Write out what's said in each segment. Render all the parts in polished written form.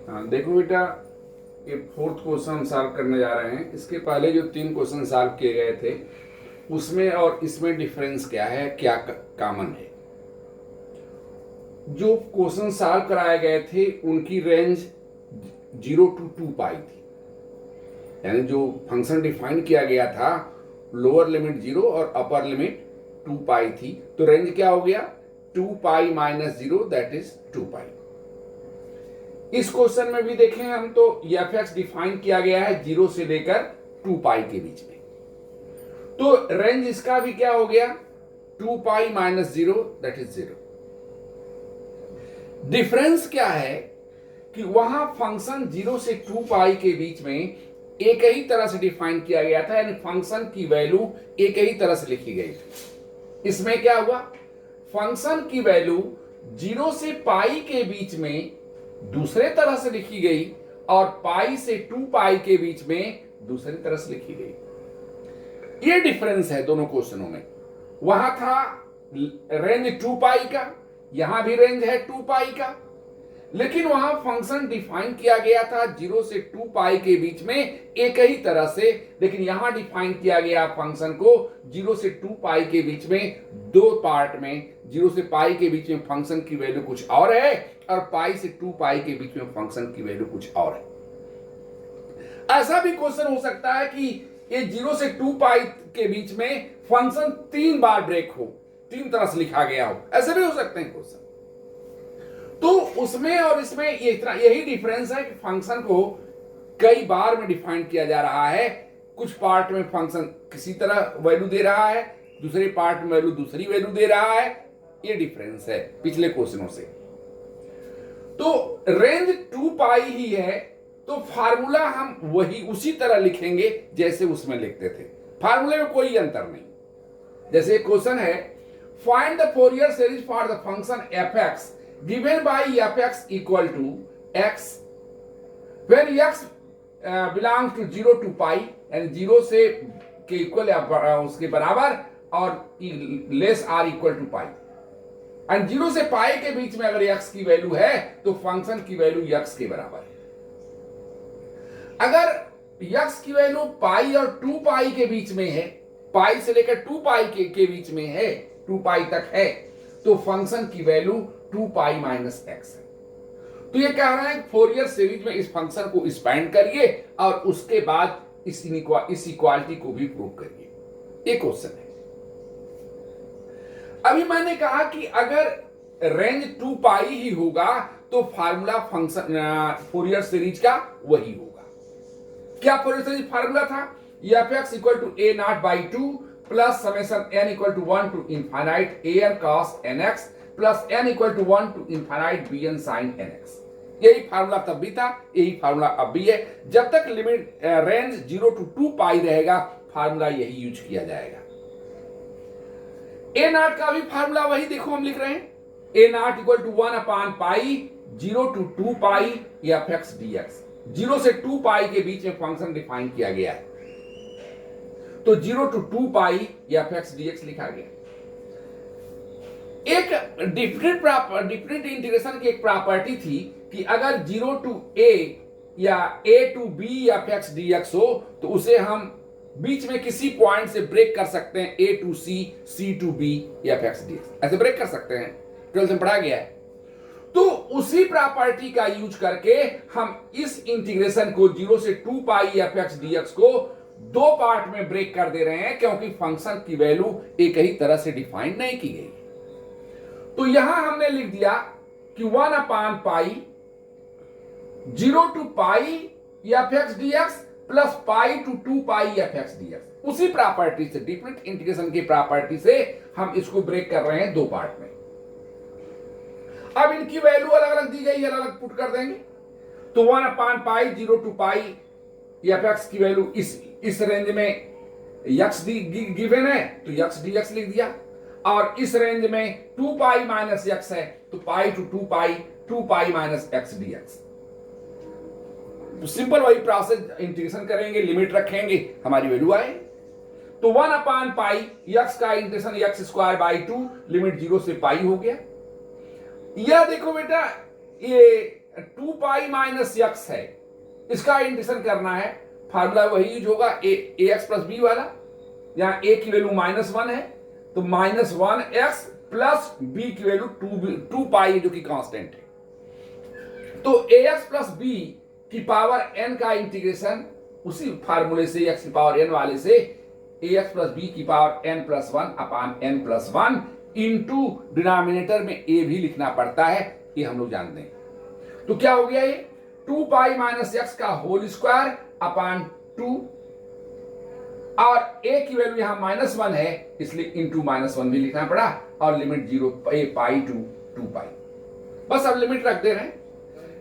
हाँ, देखो बेटा, ये फोर्थ क्वेश्चन हम सॉल्व करने जा रहे हैं। इसके पहले जो 3 क्वेश्चन सॉल्व किए गए थे उसमें और इसमें डिफरेंस क्या है, क्या कॉमन है। जो क्वेश्चन सॉल्व कराए गए थे उनकी रेंज 0 to 2 पाई थी, यानी जो फंक्शन डिफाइन किया गया था लोअर लिमिट 0 और अपर लिमिट 2 पाई थी। तो रेंज क्या हो गया, 2 पाई माइनस 0, दैट इज 2 पाई। इस क्वेश्चन में भी देखें हम तो एफ एक्स डिफाइन किया गया है 0 से लेकर 2 पाई के बीच में। तो रेंज इसका भी क्या हो गया, 2 pi minus 0, that is 0। Difference क्या है कि वहां फंक्शन 0 से 2 पाई के बीच में एक ही तरह से डिफाइन किया गया था, यानी फंक्शन की वैल्यू एक ही तरह से लिखी गई थी। इसमें क्या हुआ, फंक्शन की वैल्यू 0 से पाई के बीच में दूसरे तरह से लिखी गई और पाई से 2 पाई के बीच में दूसरी तरह से लिखी गई। ये डिफरेंस है दोनों क्वेश्चनों में। वहां था रेंज 2 पाई का, यहां भी रेंज है 2 पाई का, लेकिन वहां फंक्शन डिफाइन किया गया था 0 से 2 पाई के बीच में एक ही तरह से, लेकिन यहां डिफाइन किया गया फंक्शन को 0 से 2 पाई के बीच में दो पार्ट में। 0 से पाई के बीच में फंक्शन की वैल्यू कुछ और है और पाई से 2 पाई के बीच में फंक्शन की वैल्यू कुछ और है। ऐसा भी क्वेश्चन हो सकता है कि ये 0 से 2 पाई के बीच में फंक्शन 3 बार ब्रेक हो, 3 तरह से लिखा गया हो, ऐसे भी हो सकते हैं क्वेश्चन। तो उसमें और इसमें यही डिफरेंस है कि फंक्शन को कई बार में डिफाइन किया जा रहा है। कुछ पार्ट में फंक्शन किसी तरह वैल्यू दे रहा है, दूसरे पार्ट में वैल्यू दूसरी वैल्यू दे रहा है। ये डिफरेंस है पिछले क्वेश्चनों से। तो रेंज 2 पाई ही है, तो फार्मूला हम वही उसी तरह लिखेंगे जैसे उसमें लिखते थे। फार्मूले में कोई अंतर नहीं। जैसे क्वेश्चन है, find the Fourier series for the function F x given by fx equal to x when x belongs to 0 to pi, यानी 0 से के इक्वल उसके बराबर और less or equal to pi, and 0 से पाई के बीच में अगर x की वैल्यू है तो फंक्शन की वैल्यू x के बराबर है। अगर x की वैल्यू पाई और 2 पाई के बीच में है, पाई से लेकर 2 पाई के बीच में है, 2 पाई तक है, तो फंक्शन की वैल्यू 2 पाई माइनस एक्स है। तो ये कह रहा है फोरियर सीरीज में इस फंक्शन को एक्सपेंड करिए और उसके बाद इस इक्वालिटी को भी प्रूव करिए। ये क्वेश्चन है। अभी मैंने कहा कि अगर रेंज 2 पाई ही होगा तो फार्मूला फंक्शन फोरियर सीरीज का वही होगा। क्या फोरियर सीरीज फार्मूला था, F X equal to A naught by 2 plus summation N equal to 1 to infinite A N cos N x plus N equal to 1 to infinite B N sine N X. यही formula तब भी था, यही formula अब भी है। जब तक लिमिट रेंज 0 to 2 पाई रहेगा फार्मूला यही यूज किया जाएगा। ए नॉट का भी फार्मूला वही देखो हम लिख रहे हैं, a naught equal to 1 upon pi 0 to 2 pi F x D x. 0 से 2 पाई के बीच में फंक्शन डिफाइन किया गया है, तो 0 to 2 pi F x D x लिखा गया। एक डिफरेंट इंटीग्रेशन की एक प्रॉपर्टी थी कि अगर 0 to a या a to b F x D x हो तो उसे हम बीच में किसी पॉइंट से ब्रेक कर सकते हैं, a to c, c to b F x D x, ऐसे ब्रेक कर सकते हैं। 12th में पढ़ा गया है। तो उसी प्रॉपर्टी का यूज करके हम इस इंटीग्रेशन को 0 से 2 pi F x D x को दो पार्ट में ब्रेक कर दे रहे हैं, क्योंकि फंक्शन की वैल्यू एक ही तरह से डिफाइन नहीं की गई। तो यहां हमने लिख दिया कि 1 upon pi 0 to pi F x D X plus pi to 2 pi F x D X. उसी प्रॉपर्टी से, डिफरेंट इंटीग्रेशन की प्रॉपर्टी से हम इसको ब्रेक कर रहे हैं दो पार्ट में। अब इनकी वैल्यू अलग अलग दी गई, अलग अलग पुट कर देंगे। तो 1 upon pi 0 to pi F X की वैल्यू इस रेंज में एक्स गिवन है तो एक्स डी एक्स लिख दिया, और इस रेंज में 2 पाई माइनस एक्स है तो pi to 2 pi minus x D x. Simple वही प्रोसेस, इंटीग्रेशन करेंगे, लिमिट रखेंगे, हमारी वैल्यू आए। तो 1 अपान पाई एक्स का integration x square by 2, limit 0 से पाई हो गया। यह देखो बेटा, ये 2 पाई माइनस एक्स है, इसका इंटीग्रेशन करना है, फार्मूला वही यूज होगा ए एक्स प्लस बी वाला। यहां ए की वैल्यू -1 है तो -1x प्लस बी की वैल्यू 2 पाई जो कि कांस्टेंट है। तो ax प्लस बी की पावर n का इंटीग्रेशन उसी फार्मूले से x की पावर n वाले से ax प्लस बी की पावर n प्लस 1 अपान n प्लस 1 इंटू डिनोमिनेटर में a भी लिखना पड़ता है, ये हम लोग जानते हैं। तो क्या हो गया ये 2 पाई माइनस एक्स का होल स्क्वायर अपान 2, और a की वैल्यू यहां -1 है इसलिए इंटू -1 भी लिखना पड़ा, और लिमिट 0 पाई टू 2 पाई। बस अब लिमिट रख दे रहे हैं।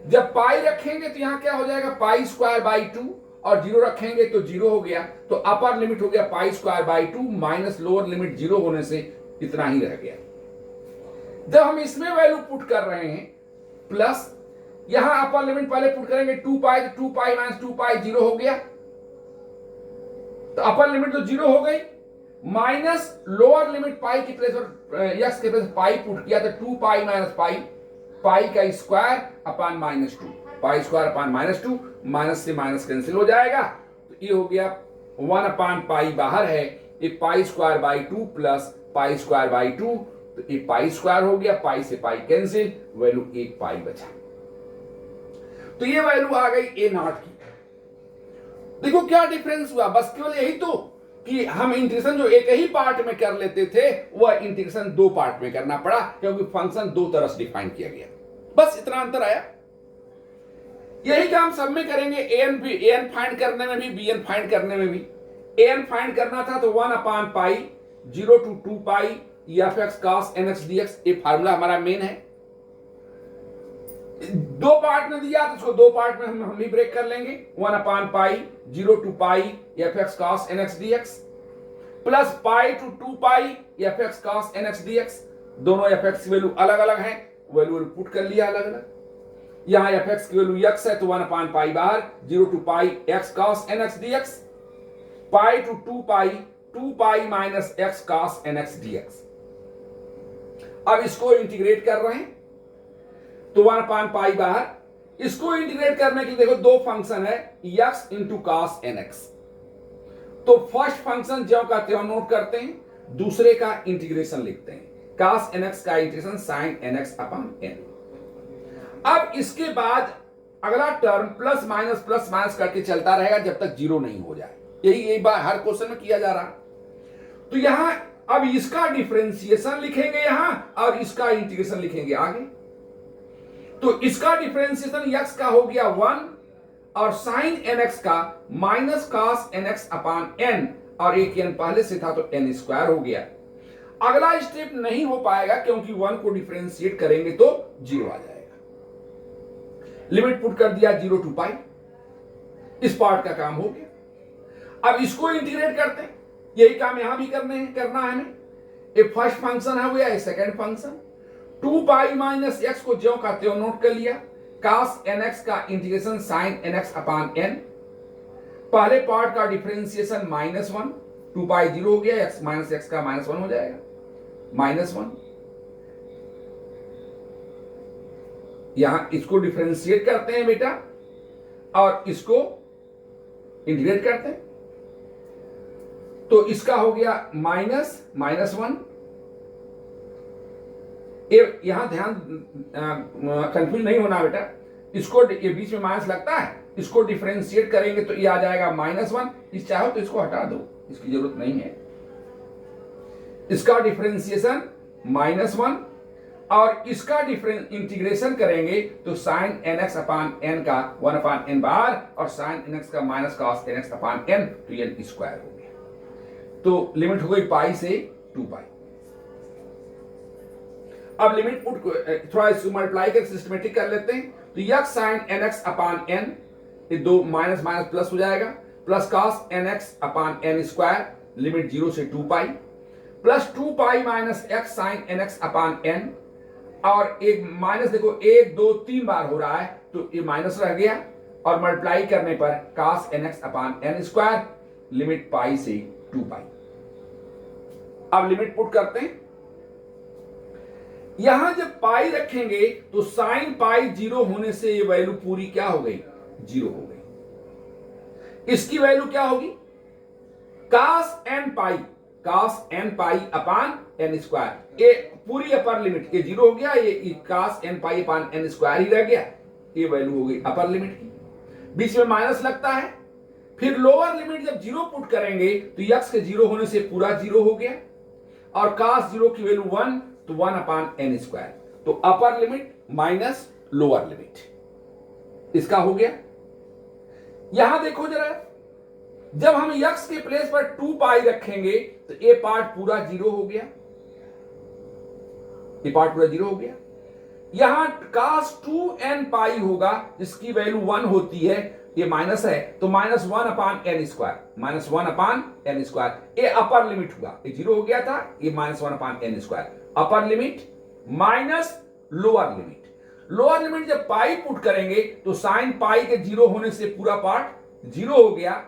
जब पाई रखेंगे तो यहां क्या हो जाएगा पाई स्क्वायर बाई 2, और 0 रखेंगे तो 0 हो गया, तो अपर लिमिट हो गया पाई square by 2 minus lower limit 0 होने से इतना ही रह गया। जब हम इसमें वैल्यू पुट कर रहे हैं प्लस यहां अपर लिमिट पहले पुट करेंगे 2 पाई, तो 2 पाई माइनस 2 पाई 0 हो गया, तो अपर लिमिट तो 0 हो गई, माइनस लोअर लिमिट पाई की प्लेस पर एक्स के प्लेस पाई पुट किया तो 2 पाई माइनस पाई, पाई का square upon -2, pi square upon -2, minus से माइनस कैंसिल हो जाएगा, तो ये हो गया 1 अपान पाई बाहर है, ये पाई square by 2 plus pi square by 2, तो ये पाई स्क्वायर हो गया, पाई से पाई कैंसिल, वैल्यू 1 पाई बचा। तो ये वैल्यू आ गई ए नॉट की। देखो क्या डिफरेंस हुआ, बस केवल यही तो कि हम इंटीग्रेशन जो एक ही पार्ट में कर लेते थे वह इंटीग्रेशन 2 पार्ट में करना पड़ा, क्योंकि फंक्शन 2 तरह से डिफाइन किया गया, बस इतना अंतर आया। यही काम सब में करेंगे, an फाइंड करने में भी, bn फाइंड करने में भी। an फाइंड करना था तो 1 upon pi 0 to 2 pi F X cos nx dx, ये फार्मूला हमारा मेन है। 2 पार्ट में दिया तो इसको 2 पार्ट में हम भी ब्रेक कर लेंगे, 1 upon pi 0 to pi F X cos nx dx plus pi to 2 pi F X cos nx dx। दोनों एफ एक्स की वैल्यू अलग अलग है, वैल्यू पुट कर लिया अलग अलग। यहां एफ एक्स की वैल्यू x है तो 1 अपान पाई बाहर 0 to pi x cos nx dx, pi to 2 pi 2 pi minus x cos nx dx। अब इसको इंटीग्रेट कर रहे हैं तो 1 अपान पाई बाहर, इसको इंटीग्रेट करने के लिए देखो 2 फंक्शन है x इंटू cos nx, तो फर्स्ट फंक्शन ज्यों का त्यों नोट करते हैं, दूसरे का इंटीग्रेशन लिखते हैं, cos nx का integration sin nx upon n। अब इसके बाद अगला टर्म प्लस माइनस करके चलता रहेगा जब तक 0 नहीं हो जाए, यही बात हर क्वेश्चन में किया जा रहा। तो यहां अब इसका डिफरेंशिएशन लिखेंगे यहां, और इसका इंटीग्रेशन लिखेंगे आगे। तो इसका डिफरेंशिएशन x का हो गया 1, और साइन nx का minus cos nx upon n, और एक n पहले से था तो n स्क्वायर हो गया। अगला स्टेप नहीं हो पाएगा क्योंकि 1 को डिफरेंशिएट करेंगे तो 0 आ जाएगा। लिमिट पुट कर दिया 0 टू पाई, इस पार्ट का काम हो गया। अब इसको इंटीग्रेट करते हैं, यही काम यहां भी करना है हमें। ये फर्स्ट फंक्शन है हुआ, ये second function 2 pi minus x को ज्यों का त्यों नोट कर लिया, cos nx का integration sin nx upon n, पहले पार्ट का डिफरेंशिएशन -1, 2 पाई 0 हो गया, x माइनस एक्स का -1 हो जाएगा, -1। यहां इसको डिफरेंशिएट करते हैं बेटा, और इसको इंटीग्रेट करते हैं, तो इसका हो गया -1। यहां ध्यान कंफ्यूज नहीं होना बेटा, इसको ये बीच में माइनस लगता है, इसको डिफरेंशिएट करेंगे तो ये आ जाएगा -1। इस चाहो तो इसको हटा दो, इसकी जरूरत नहीं है। इसका डिफरेंशिएशन -1, और इसका इंटीग्रेशन करेंगे तो sin nx अपान n का 1 अपान n बाहर, और sin nx का minus cos nx upon n, तो n स्क्वायर हो गया। तो लिमिट हो गई पाई से 2 पाई। अब लिमिट पुट थोड़ा इसको मल्टीप्लाई कर सिस्टमेटिक कर लेते हैं, तो x sin nx upon n, ये 2 माइनस माइनस प्लस हो जाएगा, plus cos nx upon n square, limit 0 से 2 pi, plus 2 pi minus x sin nx upon n, और एक माइनस देखो 1 2 3 बार हो रहा है तो ये माइनस रह गया, और मल्टीप्लाई करने पर cos nx upon n square, limit pi से 2 पाई। अब लिमिट पुट करते हैं, यहां जब पाई रखेंगे तो साइन पाई 0 होने से ये वैल्यू पूरी क्या हो गई, 0 हो गई। इसकी वैल्यू क्या होगी, कास एन पाई अपान एन स्क्वायर, ये पूरी अपर लिमिट, ये 0 हो गया, ये कास एन पाई अपान एन स्क्वायर ही रह गया, ये वैल्यू हो गई अपर लिमिट की। बीच में माइनस लगता है, फिर लोअर लिमिट जब 0 पुट करेंगे तो यक्स के 0 होने से पूरा 0 हो गया, और कास 0 की वैल्यू 1, तो 1 अपान एन स्क्वायर, तो अपर लिमिट माइनस लोअर लिमिट इसका हो गया। यहां देखो जरा, जब हम यक्स के प्लेस पर 2 पाई रखेंगे तो ये पार्ट पूरा 0 हो गया, ये पार्ट पूरा 0 हो गया। यहां कास 2n पाई होगा जिसकी वैल्यू 1 होती है, ये माइनस है, तो minus 1 upon n square, minus 1 upon n square, ये अपर लिमिट हुआ, ये 0 हो गया था, ये minus 1 upon n square, upper limit minus lower limit. Lower limit जब पाई पुट करेंगे तो साइन पाई के 0 होने से पूरा पार्ट 0 हो गया,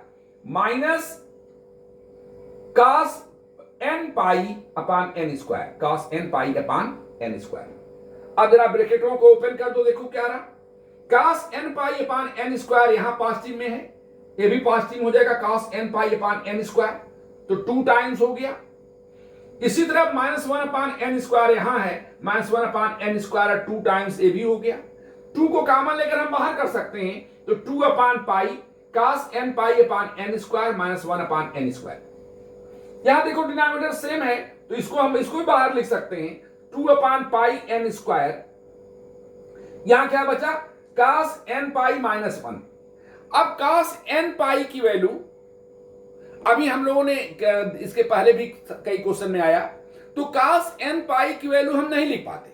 माइनस कास एन पाई अपान एन स्क्वायर, कास एन पाई अपान एन स्क्वायर। अब जरा ब्रैकेटों को ओपन कर दो, देखो क्या रहा, कास एन पाई अपान एन स्क्वायर यहां पॉजिटिव में है, ये भी पॉजिटिव हो जाएगा, कास एन पाई अपान एन स्क्वायर, तो 2 टाइम्स हो गया। इसी तरह माइनस 1 अपान एन स्क्वायर यहां है, minus 1 upon n square 2 times, ये भी हो गया। 2 को कॉमन लेकर हम बाहर कर सकते हैं, तो 2 अपान पाई कास एन पाई अपान n square minus 1 upon n square. यहां देखो डिनोमिनेटर सेम है, तो हम इसको भी बाहर लिख सकते हैं, 2 अपान पाई एन स्क्वायर, यहां क्या बचा, कास एन पाई माइनस 1। अब कास एन पाई की वैल्यू, अभी हम लोगों ने इसके पहले भी कई क्वेश्चन में आया, तो कास एन पाई की वैल्यू हम नहीं लिख पाते,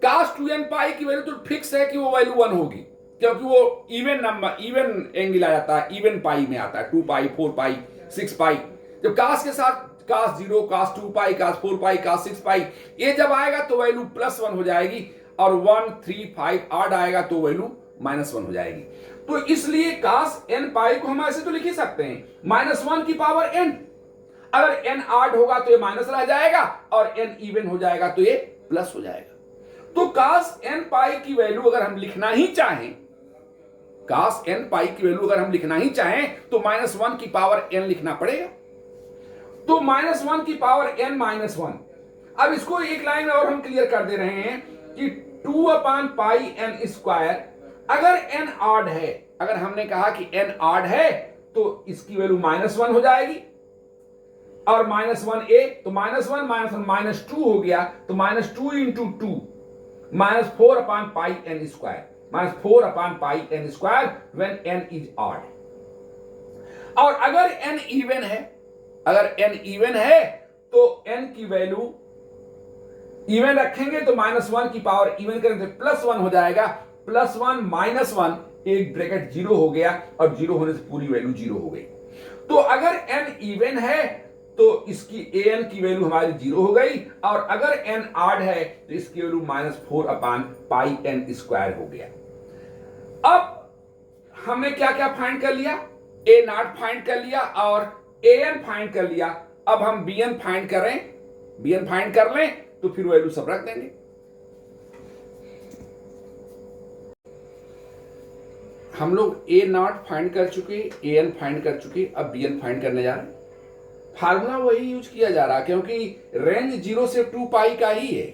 कास 2n पाई की वैल्यू तो फिक्स है कि वो वैल्यू 1 होगी, क्योंकि वो इवन नंबर, इवन एंगल आ जाता है, इवन पाई में आता है, 2 पाई 4 पाई 6 पाई। जब कास के साथ कास 0, कास 2 पाई, कास 4 पाई, कास 6 पाई, ये जब आएगा तो वैल्यू +1 हो जाएगी, और 1 3 5 8 आएगा तो वैल्यू -1 हो जाएगी। तो इसलिए कास एन पाई को हम ऐसे तो लिख ही सकते हैं, -1 की पावर n, अगर n ऑड होगा तो ये माइनस रह जाएगा, और n इवन हो जाएगा तो ये प्लस हो जाएगा। तो कास एन पाई की वैल्यू अगर हम लिखना ही चाहें, कास एन पाई की वैल्यू अगर हम लिखना ही चाहें तो -1 की पावर n लिखना पड़ेगा, तो -1 की पावर n -1। अब इसको एक लाइन और हम क्लियर कर दे रहे हैं कि 2 अपान पाई एन स्क्वायर, अगर n ऑड है, अगर हमने कहा कि n ऑड है तो इसकी वैल्यू -1 हो जाएगी, और -1 ए, तो -1 -2 हो गया, तो -2 into 2 -4 upon pi N square, -4 upon pi N square when n is odd. और अगर n इवन है, अगर n इवन है तो n की वैल्यू इवन रखेंगे तो -1 की पावर इवन करेंगे तो +1 हो जाएगा, +1 -1, एक ब्रैकेट 0 हो गया, और 0 होने से पूरी वैल्यू 0 हो गई। तो अगर n इवन है तो इसकी an की वैल्यू हमारी 0 हो गई, और अगर n ऑड है तो इसकी value -4 upon pi N square हो गया। अब हमने क्या क्या फाइंड कर लिया, a0 फाइंड कर लिया और an फाइंड कर लिया। अब हम bn फाइंड करें, bn फाइंड कर लें तो फिर वैल्यू सब रख देंगे। हम लोग a0 फाइंड कर चुके, an फाइंड कर चुके, अब bn फाइंड करने जा रहे हैं। फार्मूला वही यूज किया जा रहा है, क्योंकि रेंज 0 से 2 पाई का ही है।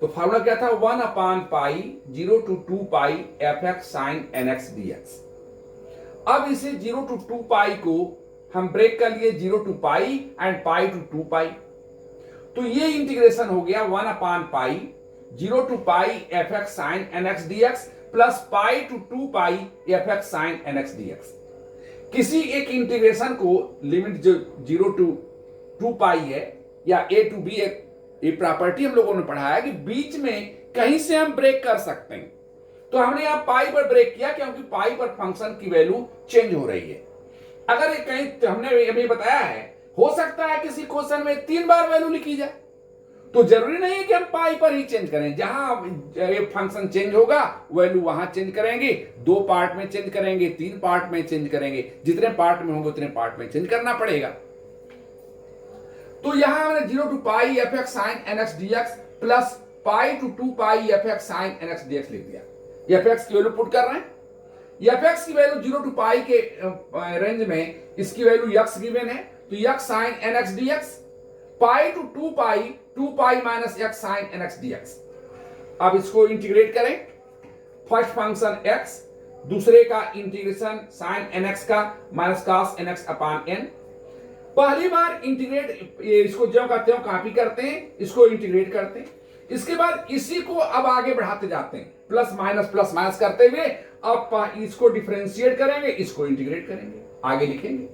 तो फार्मूला क्या था, 1 upon pi 0 to 2 pi fx sin nx dx। अब इसे 0 to 2 पाई को हम ब्रेक कर लिए, 0 to pi and pi to 2 पाई, तो ये इंटीग्रेशन हो गया 1 अपान पाई 0 to पाई fx sin nx dx plus pi to 2 pi fx sin nx dx। किसी एक इंटीग्रेशन को लिमिट जो 0 to 2 पाई है, या a to b, ये प्रॉपर्टी हम लोगों ने पढ़ा है कि बीच में कहीं से हम ब्रेक कर सकते हैं। तो हमने यहां पाई पर ब्रेक किया, क्योंकि पाई पर फंक्शन की वैल्यू चेंज हो रही है। अगर ये कहीं, तो हमने अभी बताया है, हो सकता है किसी क्वेश्चन में 3 बार वैल्यू लिखी जाए, तो जरूरी नहीं है कि हम पाई पर ही चेंज करें, जहां ये फंक्शन चेंज होगा वैल्यू वहां चेंज करेंगे, 2 पार्ट में चेंज करेंगे, 3 पार्ट में चेंज करेंगे, जितने पार्ट में होंगे उतने पार्ट में चेंज करना पड़ेगा। तो यहां हमने 0 to पाई fx sin nx dx plus pi to 2 pi F X sine N X D X लिख दिया। एफ एक्स की वैल्यू पुट कर रहे हैं, एफ एक्स की वैल्यू 0 टू पाई के रेंज में इसकी वैल्यू यक्स गिवन है, तो X sine N X D X, pi to 2 pi minus X sine N X D x. अब इसको इंटीग्रेट करें, फर्स्ट फंक्शन x, दूसरे का इंटीग्रेशन साइन एन एक्स का minus cos N x upon N. पहली बार इंटीग्रेट, इसको ज्यों का त्यों कॉपी करते हैं, इसको इंटीग्रेट करते हैं, इसके बाद इसी को अब आगे बढ़ाते जाते हैं, प्लस माइनस करते हुए अब इसको डिफरेंशिएट करेंगे, इसको इंटीग्रेट करेंगे, आगे लिखेंगे।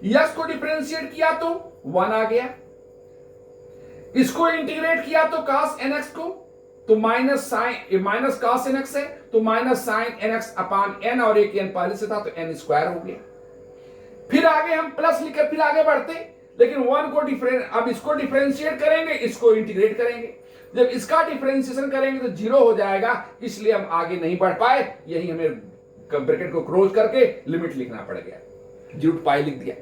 यस को डिफरेंशिएट किया तो 1 आ गया, इसको इंटीग्रेट किया तो cos nx को, तो माइनस cos nx है तो minus sine nx upon n, और एक n पहले से था तो n स्क्वायर हो गया। फिर आगे हम प्लस लिखकर फिर आगे बढ़ते, लेकिन 1 को अब इसको डिफरेंशिएट करेंगे, इसको इंटीग्रेट करेंगे। जब इसका डिफरेंशिएशन करेंगे तो 0 हो जाएगा, इसलिए हम आगे नहीं बढ़ पाए, यही हमें ब्रैकेट को क्लोज करके लिमिट लिखना पड़ गया, 0 टू पाई लिख दिया।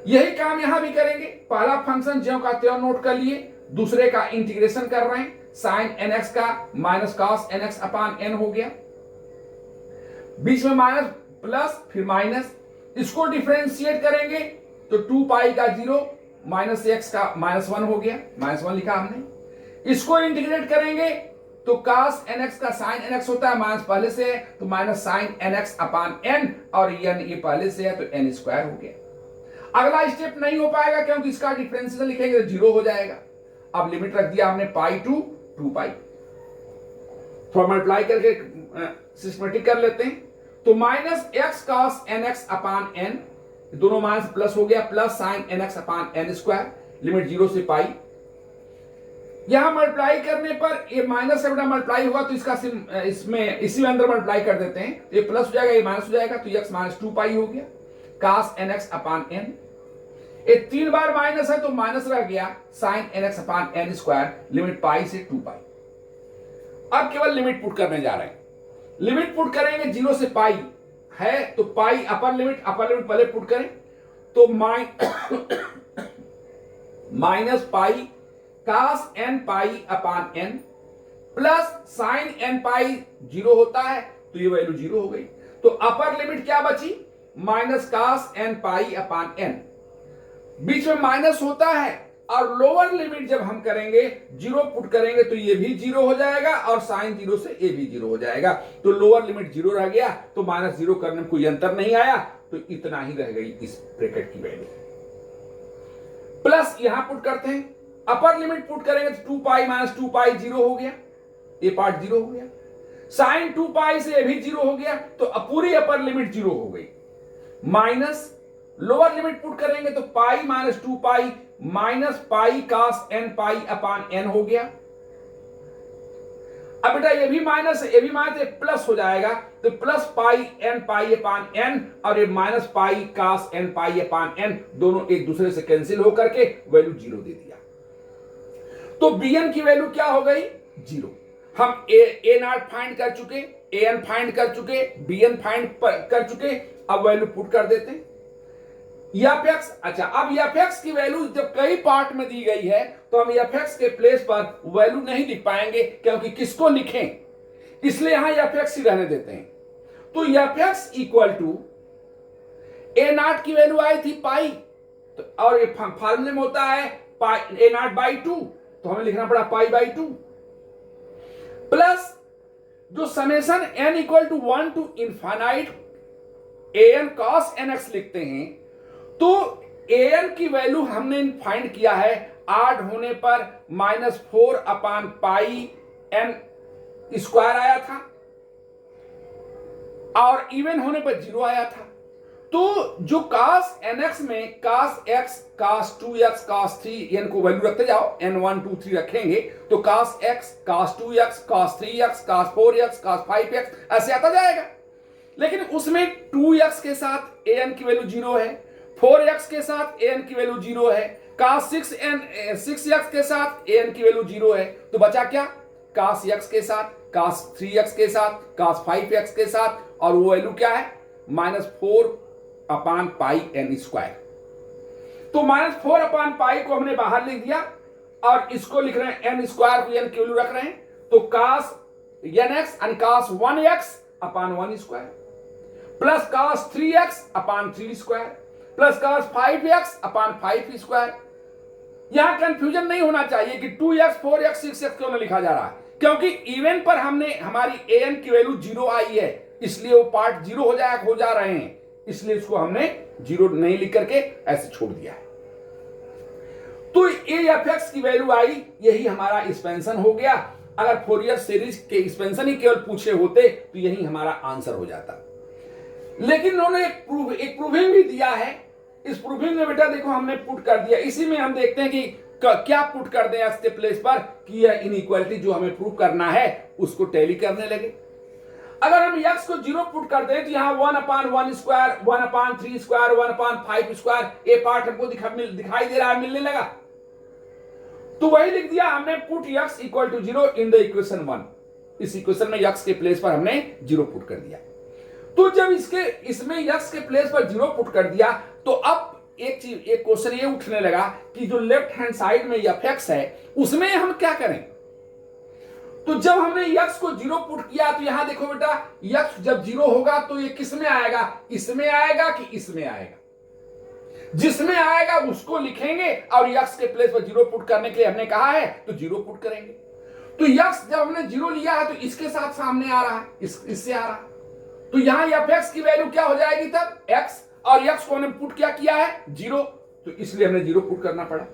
यही काम यहां भी करेंगे, पहला फंक्शन ज्यों का त्यों नोट कर लिए, दूसरे का इंटीग्रेशन कर रहे हैं, साइन एन एक्स का minus cos N x upon N हो गया, बीच में माइनस प्लस फिर माइनस, इसको डिफरेंशिएट करेंगे तो 2 पाई का 0 माइनस एक्स का माइनस 1 हो गया, माइनस 1 लिखा हमने। इसको इंटीग्रेट करेंगे तो cos nx का sin nx होता है, माइनस पहले से है तो minus sin nx upon n, और n ये पहले से है तो n स्क्वायर हो गया। अगला स्टेप नहीं हो पाएगा क्योंकि इसका डिफरेंशियल लिखेंगे तो 0 हो जाएगा। अब लिमिट रख दिया हमने पाई टू 2 पाई, थोड़ा मल्टीप्लाई करके सिस्टमेटिक कर लेते हैं, तो minus x cos nx upon n, दोनों माइनस प्लस हो गया, plus sin nx upon n square, limit 0 से पाई। यहां मल्टीप्लाई करने पर ये माइनस से बड़ा मल्टीप्लाई होगा तो इसका इसमें इसी में अंदर मल्टीप्लाई कर देते हैं, तो ये प्लस हो जाएगा, ये माइनस हो जाएगा, तो x माइनस 2 पाई हो गया, cos nx अपॉन n। ये 3 बार माइनस है तो माइनस रह गया, sin nx upon n square, limit pi से 2 पाई। अब केवल लिमिट पुट करने जा रहे हैं, लिमिट पुट करेंगे 0 से पाई है तो पाई अपर लिमिट पहले पुट करें, तो माइनस पाई cos n pi upon n plus sin n पाई 0 होता है तो ये वैल्यू 0 हो गई, तो अपर लिमिट क्या बची, minus cos n pi upon n, बीच में माइनस होता है, और लोअर लिमिट जब हम करेंगे 0 पुट करेंगे तो ये भी 0 हो जाएगा, और साइन 0 से ये भी 0 हो जाएगा, तो लोअर लिमिट 0 रह गया, तो माइनस 0 करने में कोई अंतर नहीं आया, तो इतना ही रह गई इस ब्रैकेट की वैल्यू। प्लस यहां पुट करते हैं, अपर लिमिट पुट करेंगे तो 2 पाई माइनस 2 पाई 0 हो गया, ये पार्ट 0 हो गया, साइन 2 पाई से ये भी 0 हो गया, तो पूरी अपर लिमिट 0 हो गई, माइनस लोअर लिमिट पुट करेंगे तो पाई माइनस 2 पाई माइनस पाई cos n pi upon n हो गया। अब बेटा ये भी माइनस है, ये भी माइनस, प्लस हो जाएगा, तो plus pi n pi upon n, और ये minus pi cos n pi upon n, दोनों एक दूसरे से कैंसिल होकर के वैल्यू 0 दे दिया, तो bn की वैल्यू क्या हो गई, 0। हम a नॉट फाइंड कर चुके, an फाइंड कर चुके, bn फाइंड कर चुके, अब वैल्यू पुट कर देते हैं। fx, अच्छा अब fx की वैल्यू जब कई पार्ट में दी गई है तो हम fx के प्लेस पर वैल्यू नहीं लिख पाएंगे, क्योंकि किसको लिखें, इसलिए यहां fx ही रहने देते हैं। तो fx equal to a not की वैल्यू आई थी पाई, तो और ये फार्मूले में होता है पाई a नॉट बाई 2, तो हमें लिखना पड़ा पाई बाई 2, प्लस जो summation n equal to 1 to infinite an cos nx लिखते हैं, तो an की वैल्यू हमने फाइंड किया है, आड होने पर minus 4 upon pi n square आया था, और इवन होने पर 0 आया था, तो जो cos nx में cos x cos 2x cos 3 को वैल्यू रखते जाओ, n 1 2 3 रखेंगे तो cos x cos 2x cos 3x cos 4x cos 5x ऐसे आता जाएगा, लेकिन उसमें 2x के साथ an की वैल्यू 0 है, 4x के साथ an की वैल्यू 0 है, cos 6x के साथ an की वैल्यू 0 है, तो बचा क्या, cos x के साथ cos 3x के साथ cos 5x के साथ, और वो वैल्यू क्या है, minus 4 upon pi n square. तो माइनस 4 अपॉन पाई को हमने बाहर लिख दिया, और इसको लिख रहे हैं एन स्क्वायर को एन की वैल्यू रख रहे हैं, तो cos N X and cos 1x upon 1 square plus cos 3x upon 3 square plus cos 5x upon 5 square. यहां कंफ्यूजन नहीं होना चाहिए कि 2x 4x 6x क्यों नहीं लिखा जा रहा है, क्योंकि इवन पर हमने हमारी an की वैल्यू 0 आई है, इसलिए वो पार्ट 0 हो जा रहे हैं, इसलिए इसको हमने 0 नहीं लिख करके ऐसे छोड़ दिया है। तो ए एफ एक्स की वैल्यू आई, यही हमारा एक्सपेंशन हो गया। अगर फोरियर सीरीज के एक्सपेंशन ही केवल पूछे होते तो यही हमारा आंसर हो जाता, लेकिन उन्होंने एक प्रूविंग भी दिया है। इस प्रूविंग में बेटा देखो हमने पुट कर दिया, इसी में हम देखते हैं कि क्या पुट कर दें एक्स के प्लेस पर कि यह इनइक्वालिटी जो हमें प्रूव करना है उसको टैली करने लगे। अगर हम x को 0 पुट कर दें तो यहां 1/1 स्क्वायर 1/3 स्क्वायर 1/5 स्क्वायर ये पार्ट हमको दिखाई दे रहा है, मिलने लगा, तो वही लिख दिया हमने, put x equal to 0 in the equation 1। इस इक्वेशन में x के प्लेस पर हमने 0 पुट कर दिया। तो जब इसमें x के प्लेस पर 0 पुट कर दिया तो अब एक क्वेश्चन ये उठने लगा कि जो लेफ्ट हैंड साइड में एफ है उसमें हम क्या करें। तो जब हमने x को 0 पुट किया तो यहां देखो बेटा x जब 0 होगा तो ये किस में आएगा, इसमें आएगा कि इसमें आएगा, जिसमें आएगा उसको लिखेंगे और x के प्लेस पर 0 पुट करने के लिए हमने कहा है तो 0 पुट करेंगे। तो x जब हमने 0 लिया है तो इसके साथ सामने आ रहा है, इससे आ रहा है, तो यहां f की वैल्यू क्या हो जाएगी तब x, और x को हमने पुट क्या किया है 0, तो इसलिए हमने 0 पुट करना पड़ा।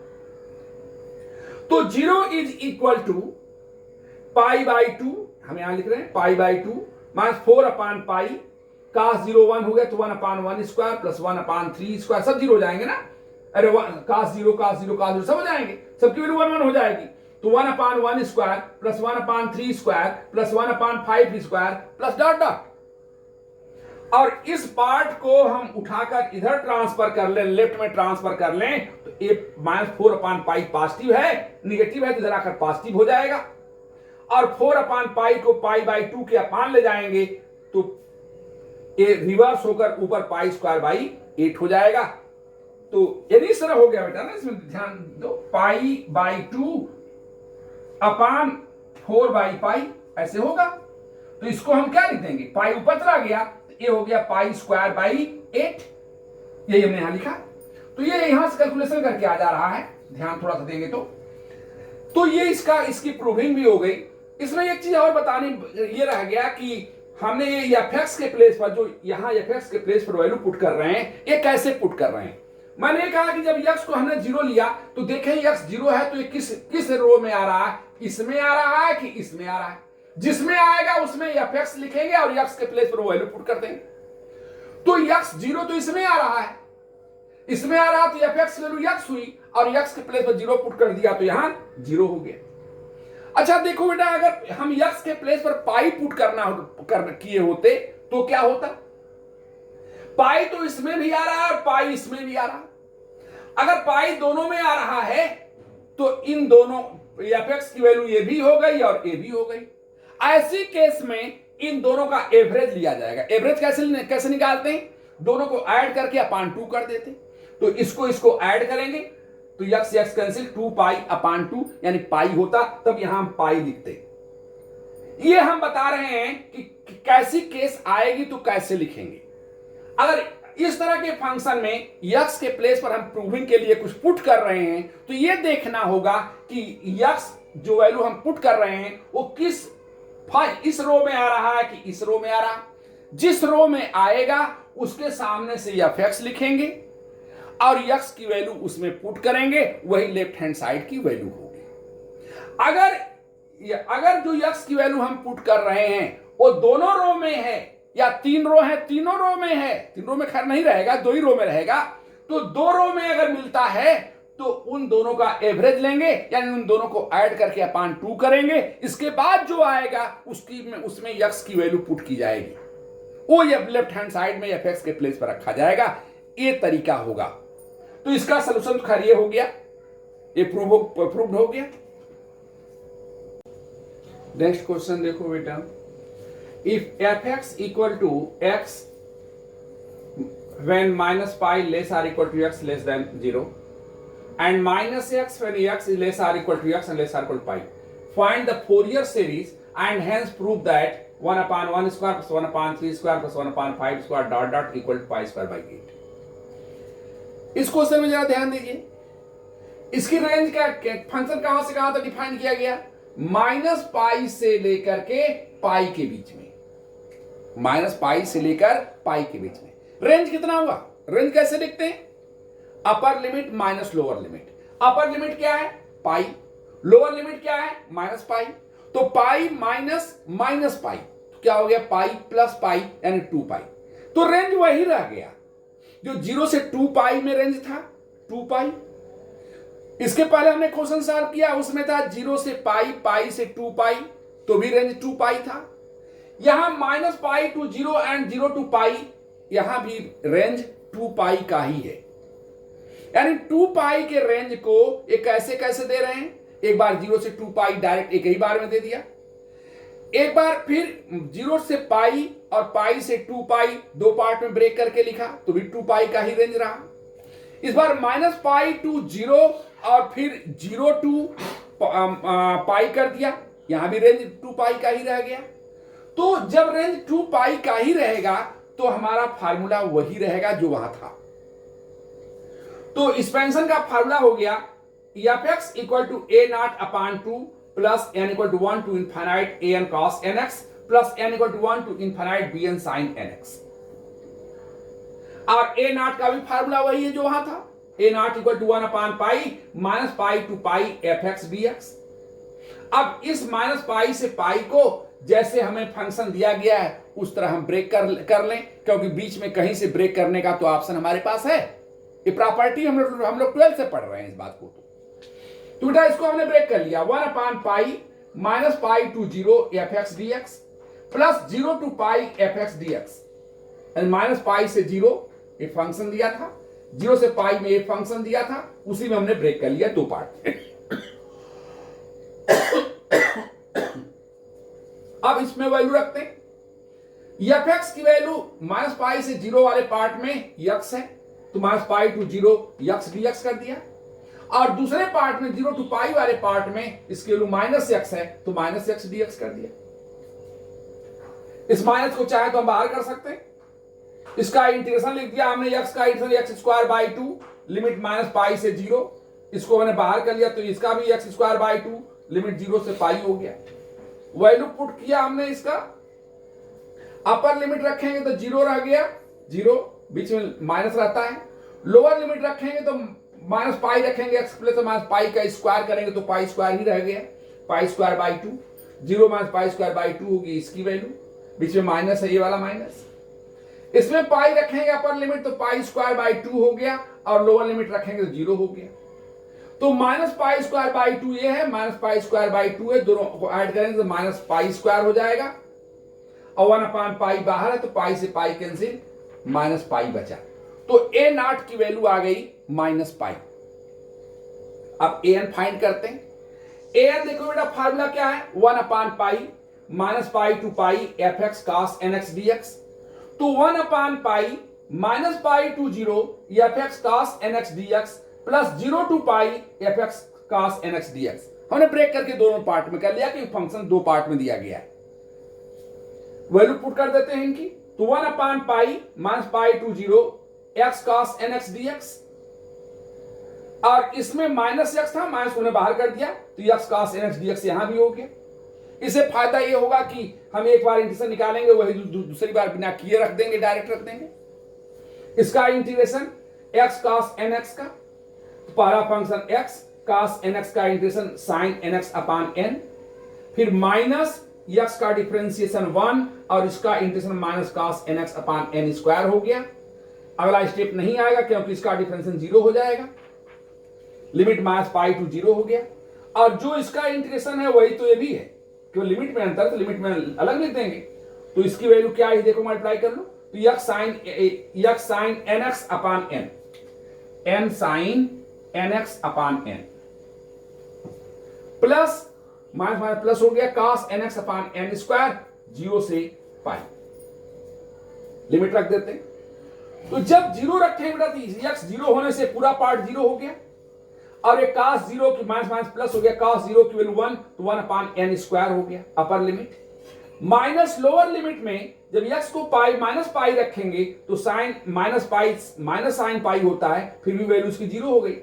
तो 0 इज इक्वल टू π/2, हम यहां लिख रहे हैं π/2 माइनस 4/π, cos 0 1 हो गया तो 1/1 स्क्वायर प्लस 1/3 स्क्वायर, सब 0 हो जाएंगे ना, अरे cos 0 सब हो जाएंगे, सबकी वैल्यू 1 हो जाएगी, तो 1/1 square plus 1/3 square plus 1/5 square plus dot dot, और इस पार्ट को हम उठाकर इधर ट्रांसफर कर लें, लेफ्ट में ट्रांसफर कर लें, तो ये -4/π पॉजिटिव है, निगेटिव है तो इधर आकर पॉजिटिव हो जाएगा, और 4/π को π/2 के अपान ले जाएंगे तो ये रिवर्स होकर ऊपर π²/8 हो जाएगा। तो ये इस तरह हो गया बेटा ना, इसमें ध्यान दो, π/2 अपान 4/π ऐसे होगा, तो इसको हम क्या लिख देंगे, पाई ऊपर चला गया ये हो गया π²/8, यही हमने यहां लिखा। तो ये यहां से कैलकुलेशन करके आ जा रहा है, ध्यान थोड़ा सा देंगे तो ये इसकी प्रूविंग भी हो गई। इसमें एक चीज और बताने ये रह गया कि हमने ये एफ के प्लेस पर जो यहां एफ के प्लेस पर वैल्यू पुट कर रहे हैं, ये कैसे पुट कर रहे हैं। मैंने कहा कि जब x को हमने 0 लिया तो देखें x 0 है तो ये किस रो में आ रहा है, इसमें आ रहा है कि इसमें आ रहा है, जिसमें आएगा उसमें एफ लिखेंगे और x के प्लेस पर वैल्यू पुट कर देंगे। तो x 0 तो इसमें आ रहा है, इसमें आ रहा तो एफ वैल्यू x हुई और x के प्लेस पर 0 पुट कर दिया तो यहां 0 हो गया। अच्छा देखो बेटा, अगर हम x के प्लेस पर पाई पुट किए होते तो क्या होता, पाई तो इसमें भी आ रहा है और पाई इसमें भी आ रहा है। अगर पाई दोनों में आ रहा है तो इन दोनों एफ की वैल्यू ये भी हो गई और ये भी हो गई। ऐसी केस में इन दोनों का एवरेज लिया जाएगा। एवरेज कैसे निकालते हैं, दोनों को ऐड करके अपान 2 कर देते, तो इसको ऐड करेंगे तो x कैंसिल 2π/2 यानी पाई होता, तब यहां हम पाई लिखते। ये हम बता रहे हैं कि कैसी केस आएगी तो कैसे लिखेंगे। अगर इस तरह के फंक्शन में x के प्लेस पर हम प्रूविंग के लिए कुछ पुट कर रहे हैं तो ये देखना होगा कि x जो वैल्यू हम पुट कर रहे हैं वो इस रो में आ रहा है कि इस रो में आ रहा है। जिस रो में आएगा उसके सामने से एफ लिखेंगे और x की वैल्यू उसमें पुट करेंगे, वही लेफ्ट हैंड साइड की वैल्यू होगी। अगर जो x की वैल्यू हम पुट कर रहे हैं वो दोनों रो में है या 3 रो है, तीनों रो में है, 3 रो में खैर नहीं रहेगा, 2 ही रो में रहेगा, तो 2 रो में अगर मिलता है तो उन दोनों का एवरेज लेंगे यानी उन दोनों को ऐड करके अपान 2 करेंगे। इसके बाद जो आएगा उसमें x की वैल्यू पुट की जाएगी, वो लेफ्ट हैंड साइड में एफ के प्लेस पर रखा जाएगा। ये तरीका होगा। तो इसका सलूशन तो खैर ये हो गया, ये प्रूव्ड हो गया। नेक्स्ट क्वेश्चन देखो बेटा, if f(x) equal to x when -π less or equal to x less than 0, and minus x when x is less or equal to x and less or equal to pi. Find the Fourier series and hence prove that 1 upon 1 square plus 1 upon 3 square plus 1 upon 5 square dot dot equal to pi square by 8. इस question में जरा ध्यान दीजिए, इसकी range क्या, function कहां से कहां तक डिफाइन किया गया, माइनस पाई से लेकर के पाई के बीच में, माइनस पाई से लेकर पाई के बीच में रेंज कितना हुआ, रेंज कैसे लिखते हैं, अपर limit minus lower limit, upper limit क्या है पाई, लोअर लिमिट क्या है माइनस पाई, तो पाई माइनस माइनस पाई तो क्या हो गया पाई प्लस पाई यानी 2 पाई, तो रेंज वही रह गया जो 0 से 2 पाई में रेंज था 2 पाई। इसके पहले हमने क्वेश्चन सॉल्व किया, उसमें था 0 से पाई, पाई से 2 पाई, तो भी रेंज 2 पाई था। यहां minus pi to 0 and 0 to pi, यहां भी रेंज 2 पाई का ही है, यानी 2 पाई के रेंज को एक कैसे कैसे दे रहे हैं, एक बार 0 से 2 पाई डायरेक्ट एक ही बार में दे दिया, एक बार फिर 0 से पाई और पाई से 2 पाई दो पार्ट में ब्रेक करके लिखा तो भी 2 पाई का ही रेंज रहा। इस बार माइनस पाई टू 0 और फिर 0 टू पाई कर दिया, यहां भी रेंज 2 पाई का ही रह गया। तो जब रेंज 2 पाई का ही रहेगा तो हमारा फार्मूला वही रहेगा जो वहां था। तो एक्सपेंशन का फार्मूला हो गया F X equal to A naught upon 2 plus N equal to 1 to infinite A N cos N x plus N equal to 1 to infinite B N sine N X. और A not का भी formula वही है जो वहां था, a naught equal to 1 upon pi minus pi to pi F x D x. अब इस माइनस पाई से पाई को जैसे हमें फंक्शन दिया गया है उस तरह हम ब्रेक कर लें, क्योंकि बीच में कहीं से ब्रेक करने का तो ऑप्शन हमारे पास है, ये प्रॉपर्टी हम लोग 12 से पढ़ रहे हैं इस बात को। तो बेटा इसको हमने ब्रेक कर लिया, 1 upon pi minus pi to 0 F x D X plus 0 to pi F x D X, minus pi से 0 एक फंक्शन दिया था, 0 से पाई में एक फंक्शन दिया था, उसी में हमने ब्रेक कर लिया दो पार्ट। अब इसमें वैल्यू रखते हैं, एफ एक्स की वैल्यू माइनस पाई से 0 वाले पार्ट में यक्स है तो minus pi to 0 X D X कर दिया, और दूसरे पार्ट में 0 टू पाई वाले पार्ट में इसकी वैल्यू माइनस एक्स है तो माइनस एक्स डी एक्स कर दिया। इस माइनस को चाहे तो हम बाहर कर सकते हैं, इसका इंटीग्रेशन लिख दिया हमने, एक्स का integration x square by 2 limit minus pi से 0, इसको मैंने बाहर कर लिया तो इसका भी एक्स स्क्वायर बाई 2 लिमिट 0 से पाई हो गया। वैल्यू पुट किया हमने, इसका अपर लिमिट रखेंगे तो 0 रह गया, 0 बीच में माइनस रहता है, लोअर लिमिट रखेंगे तो माइनस पाई रखेंगे, एक्स प्लस माइनस पाई का स्क्वायर करेंगे तो पाई स्क्वायर ही रह गया, पाई square by 2, 0 minus pi square by 2 होगी इसकी वैल्यू, बीच में माइनस है ये वाला माइनस, इसमें पाई रखेंगे अपर लिमिट तो पाई स्क्वायर बाई 2 हो गया, और लोअर लिमिट रखेंगे तो 0 हो गया। तो माइनस पाई स्क्वायर बाई 2 ये है, माइनस पाई स्क्वायर बाई 2 है, दोनों को ऐड करेंगे तो माइनस पाई स्क्वायर हो जाएगा, और 1 अपॉन पाई बाहर है तो पाई से पाई कैंसिल, माइनस पाई बचा, तो ए नॉट की वैल्यू आ गई माइनस पाई। अब ए एन फाइंड करते हैं, ए एन देखो बेटा फार्मूला क्या है, 1 upon pi minus pi to pi F X cos N X D X, तो 1 upon pi minus pi to 0 F X cos N X D X plus 0 to pi F X cos N X D X. हमने break करके दोनों part में कर लिया कि function दो part में दिया गया है, वैल्यू पुट कर देते हैं इनकी, तो 1 upon pi minus pi to 0 X cos N X D X, और इसमें माइनस एक्स था, माइनस उन्हें बाहर कर दिया तो X cos N X D X यहां भी हो गया। इससे फायदा ये होगा कि हम एक बार इंटीग्रेशन निकालेंगे वही दूसरी बार बिना किए रख देंगे, डायरेक्ट रख देंगे। इसका integration x cos N x का, तो पहला function x cos N x का integration sine N x upon n, फिर माइनस एक्स का डिफरेंशिएशन 1 और इसका integration minus cos N x upon N square हो गया। अगला स्टेप नहीं आएगा क्योंकि इसका डिफरेंशिएशन 0 हो जाएगा, लिमिट माइनस पाई टू 0 हो गया, और जो इसका इंटीग्रेशन है वही तो ये भी है, क्यों लिमिट में अंतर तो लिमिट में अलग लिख देंगे, तो इसकी वैल्यू क्या है देखो मल्टीप्लाई कर लो, तो X sine N x upon N, N sine N x upon N plus minus minus plus हो गया cos N x upon N square 0 से पाई, लिमिट रख देते हैं। तो जब 0 रखेंगे बेटा तो एक्स 0 होने से पूरा पार्ट 0 हो गया, और ये cos 0 की माइनस माइनस प्लस हो गया, cos 0 की वैल्यू 1 तो 1/n स्क्वायर हो गया upper limit. Minus lower limit में जब x को पाई माइनस पाई रखेंगे तो sine minus pi minus sine pi होता है, फिर भी वैल्यू उसकी 0 हो गई।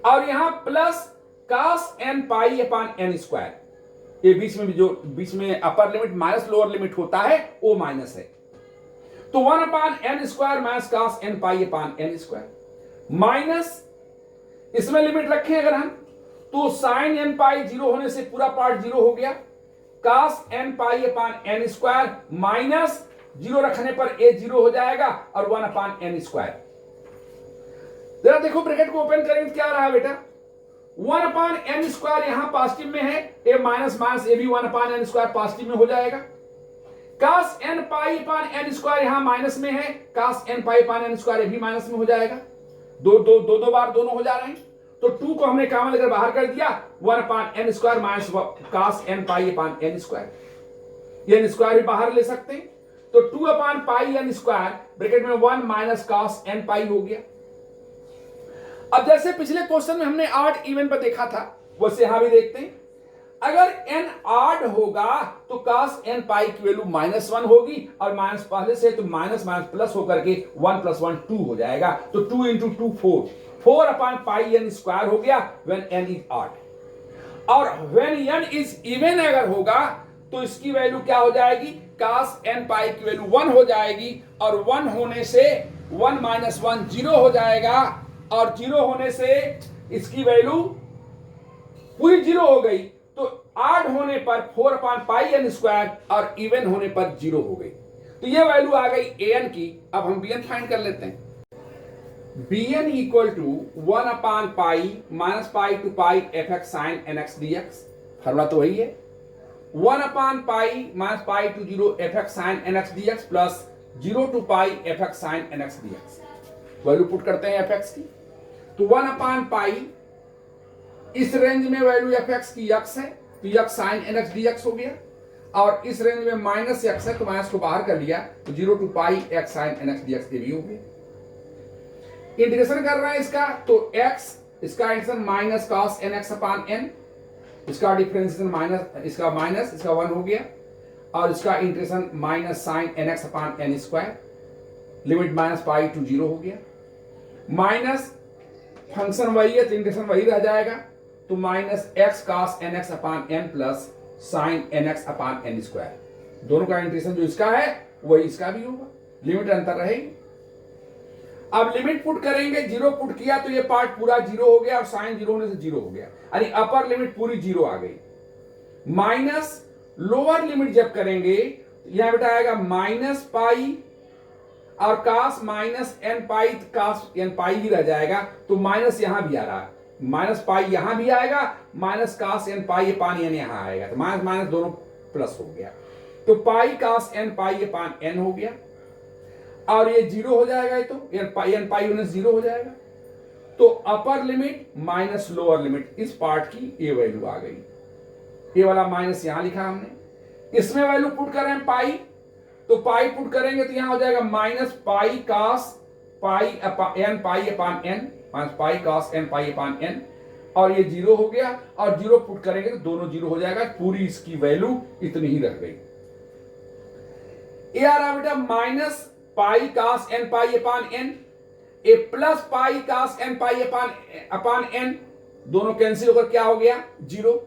और यहां प्लस cos n पाई अपान n स्क्वायर, ये बीच में जो बीच में अपर लिमिट माइनस लोअर लिमिट होता है वो माइनस है, तो 1/n square minus cos n पाई अपान n स्क्वायर माइनस इसमें लिमिट रखें अगर हम तो साइन n पाई 0 होने से पूरा पार्ट 0 हो गया, cos n पाई अपान n स्क्वायर माइनस 0 रखने पर a 0 हो जाएगा और 1/n स्क्वायर। जरा देखो ब्रैकेट को ओपन करेंगे क्या रहा बेटा, 1/n स्क्वायर यहां पॉजिटिव में है, a माइनस माइनस a भी 1/n स्क्वायर पॉजिटिव में हो जाएगा। cos n पाई अपान n स्क्वायर यहां माइनस में है, cos n पाई अपान n स्क्वायर भी माइनस में हो जाएगा, दो बार दोनों हो जा रहे हैं, तो 2 को हमने कॉमन लेकर बाहर कर दिया, 1/n square minus cos n पाई अपान n स्क्वायर, ये n स्क्वायर भी बाहर ले सकते हैं, तो 2/πn स्क्वायर ब्रैकेट में 1 माइनस cos n पाई हो गया। अब जैसे पिछले क्वेश्चन में हमने ऑड इवन पर देखा था वैसे यहां भी देखते हैं, अगर n ऑड होगा तो cos n पाई की वैल्यू -1 होगी और माइनस पहले से तो माइनस माइनस प्लस होकर के 1 + 1 2 हो जाएगा, तो 2 × 2 4/πn स्क्वायर हो गया व्हेन n इज ऑड। और व्हेन n इज इवन अगर होगा तो इसकी वैल्यू क्या हो जाएगी, cos n पाई की वैल्यू 1 हो जाएगी और 1 होने से 1 - 1 0 हो जाएगा और 0 होने से इसकी वैल्यू पूरी 0 हो गई, तो ऑड होने पर 4/πn स्क्वायर और इवन होने पर 0 हो गई, तो ये वैल्यू आ गई an की। अब हम bn फाइंड कर लेते हैं, bn equal to 1/π minus pi to pi fx sin nx dx, formula तो वही है, 1/π minus pi to 0 fx sin nx dx plus 0 to π fx sin nx dx, value put करते हैं fx की, तो 1/π इस रेंज में वैल्यू fx की x है तो x sin nx dx हो गया, और इस रेंज में माइनस x है तो माइनस को बाहर कर लिया तो 0 to π x sin nx dx ये भी हो गया। इंटीग्रेशन कर रहे हैं इसका तो x इसका integration minus cos nx upon n, इसका डिफरेंशिएशन माइनस इसका माइनस इसका 1 हो गया, और इसका integration minus sin nx upon n square, limit -π to 0 हो गया, माइनस फंक्शन वही है तो इंटीग्रेशन वही रह जाएगा, तो minus x cos nx upon n plus sin nx upon n square, दोनों का इंटीग्रेशन जो इसका है वही इसका भी होगा, लिमिट अंतर रहेगी। अब लिमिट पुट करेंगे, 0 पुट किया तो ये पार्ट पूरा 0 हो गया और साइन 0 होने से 0 हो गया, यानी अपर लिमिट पूरी 0 आ गई। माइनस लोअर लिमिट जब करेंगे यहां बेटा आएगा -π और cos -nπ, cos nπ ही रह जाएगा, तो माइनस यहां भी आ रहा है, -π यहां भी आएगा, माइनस cos nπ अपान n यहां आएगा, तो माइनस माइनस दोनों प्लस हो गया, तो पाई cos nπ अपान n हो गया, और ये 0 हो जाएगा, तो nπ होने से 0 हो जाएगा, तो अपर लिमिट माइनस लोअर लिमिट इस पार्ट की ये वैल्यू आ गई, ये वाला माइनस यहां लिखा हमने, इसमें वैल्यू पुट कर रहे हैं पाई, तो पाई पुट करेंगे तो यहां हो जाएगा -π cos nπ अपान n, -π cos nπ अपान n, और ये 0 हो गया, और 0 पुट करेंगे तो दोनों 0 हो जाएगा, पूरी इसकी वैल्यू इतनी ही रह गई। ये आ रहा बेटा -π cos nπ अपान n, ए प्लस π cos nπ अपान n, दोनों कैंसिल होकर क्या हो गया 0।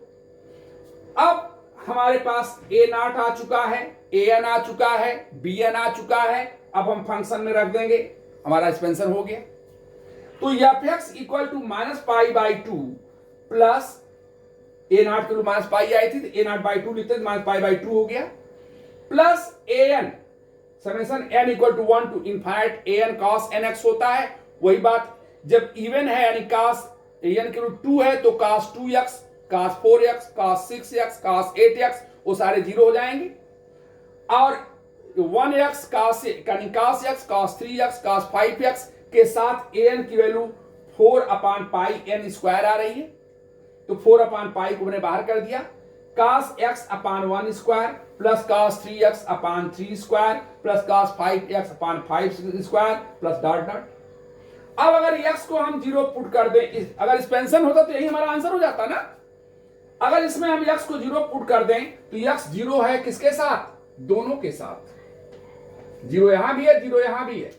अब हमारे पास a0 आ चुका है, an आ चुका है, bn आ चुका है, अब हम फंक्शन में रख देंगे, हमारा एक्सपेंशन हो गया, तो fx equal to -π/2 plus a0 के -π आई थी तो a0/2 लिखते हैं, -π/2 हो गया, plus an summation n equal to 1 to infinite an cos nx होता है, वही बात जब इवन है यानी cos an के रूट 2 है तो cos 2x, cos 4x, cos 6x, cos 8x वो सारे 0 हो जाएंगे, और 1x cos x, cos 3x, cos 5x के साथ an की वैल्यू 4/πn स्क्वायर आ रही है, तो 4/π को मैंने बाहर कर दिया, cos x अपान 1 square plus cos 3x upon 3 square plus cos 5x upon 5 square plus dot dot, अब अगर x को हम 0 पुट कर दें, अगर एक्सपेंशन होता तो यही हमारा आंसर हो जाता ना। अगर इसमें हम x को 0 पुट कर दें तो x 0 है किसके साथ? दोनों के साथ। 0 यहां भी है, 0 यहां भी है।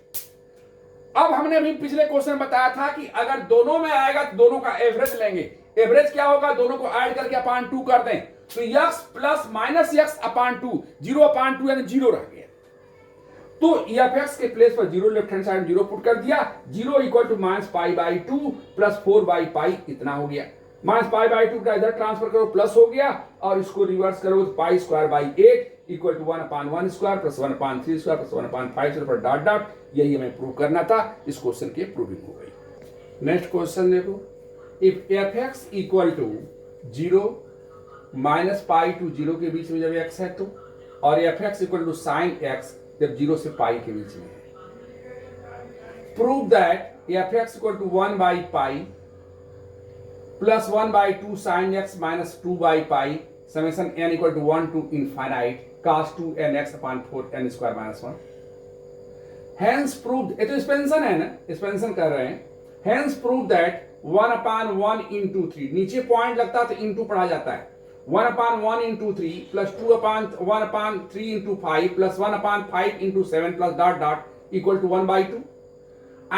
अब हमने अभी पिछले क्वेश्चन बताया था कि अगर दोनों में आएगा तो दोनों का एवरेज लेंगे। एवरेज क्या होगा? दोनों को ऐड करके अपान 2 कर दें तो x प्लस माइनस x अपान 2, 0 अपान 2 यानी 0 रह गया। तो f(x) के प्लेस पर 0 लेफ्ट हैंड साइड 0 पुट कर दिया। 0 equal to minus pi by 2 plus 4 by pi इतना हो गया। माइनस पाई बाई 2 का इधर ट्रांसफर करो प्लस हो गया और इसको रिवर्स करो तो pi square by 8 equal to 1 upon 1 square plus 1 upon 3 square plus 1 upon 5 square पर डॉट डॉट। यही हमें प्रूव करना था। इस क्वेश्चन की प्रूविंग हो गई। नेक्स्ट क्वेश्चन देखो, if f(x) equal to 0 minus pi to 0 के बीच में जब x है तो, और f(x) equal to sine x जब 0 से पाई के बीच में है। Prove that f(x) equal to 1 by pi plus 1 by 2 sine x minus 2 by pi summation n equal to 1 to infinite cos 2nx upon 4n square minus 1। Hence proved, ये तो expansion है ना, एक्सपेंशन कर रहे हैं। Hence proved that 1 upon 1 into 3, नीचे point लगता तो इंटू पढ़ा जाता है। 1 upon 1 into 3 plus 2 upon 1 upon 3 into 5 plus 1 upon 5 into 7 plus dot dot equal to 1 by 2,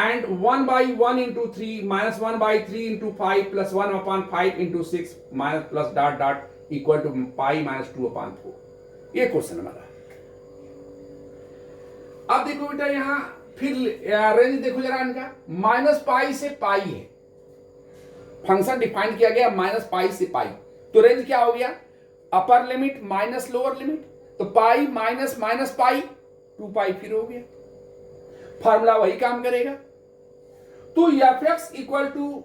and 1 by 1 into 3 minus 1 by 3 into 5 plus 1 upon 5 into 6 minus plus dot dot equal to pi minus 2 upon 4। ये question हमारा। अब देखो बेटा यहां फिर range देखो जरा इनका, माइनस पाई से पाई है। फंक्शन डिफाइन किया गया माइनस पाई से पाई, तो रेंज क्या हो गया? Upper limit minus lower limit, तो पाई माइनस माइनस पाई 2 पाई फिर हो गया। फार्मूला वही काम करेगा। तो f(x) equal to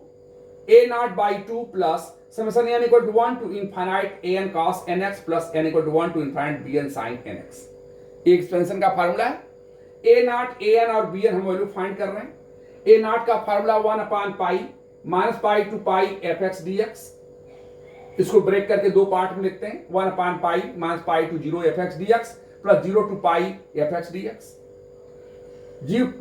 a naught by 2 plus summation n equal to 1 to infinite an cos nx plus n equal to 1 to infinite bn sin nx। ये expansion का formula है। a नॉट an और bn हम value find कर रहे हैं। a naught का formula 1 upon pi minus pi to pi fx dx। इसको ब्रेक करके दो पार्ट में लिखते हैं, 1 upon pi minus pi to 0 fx dx plus 0 to pi fx dx।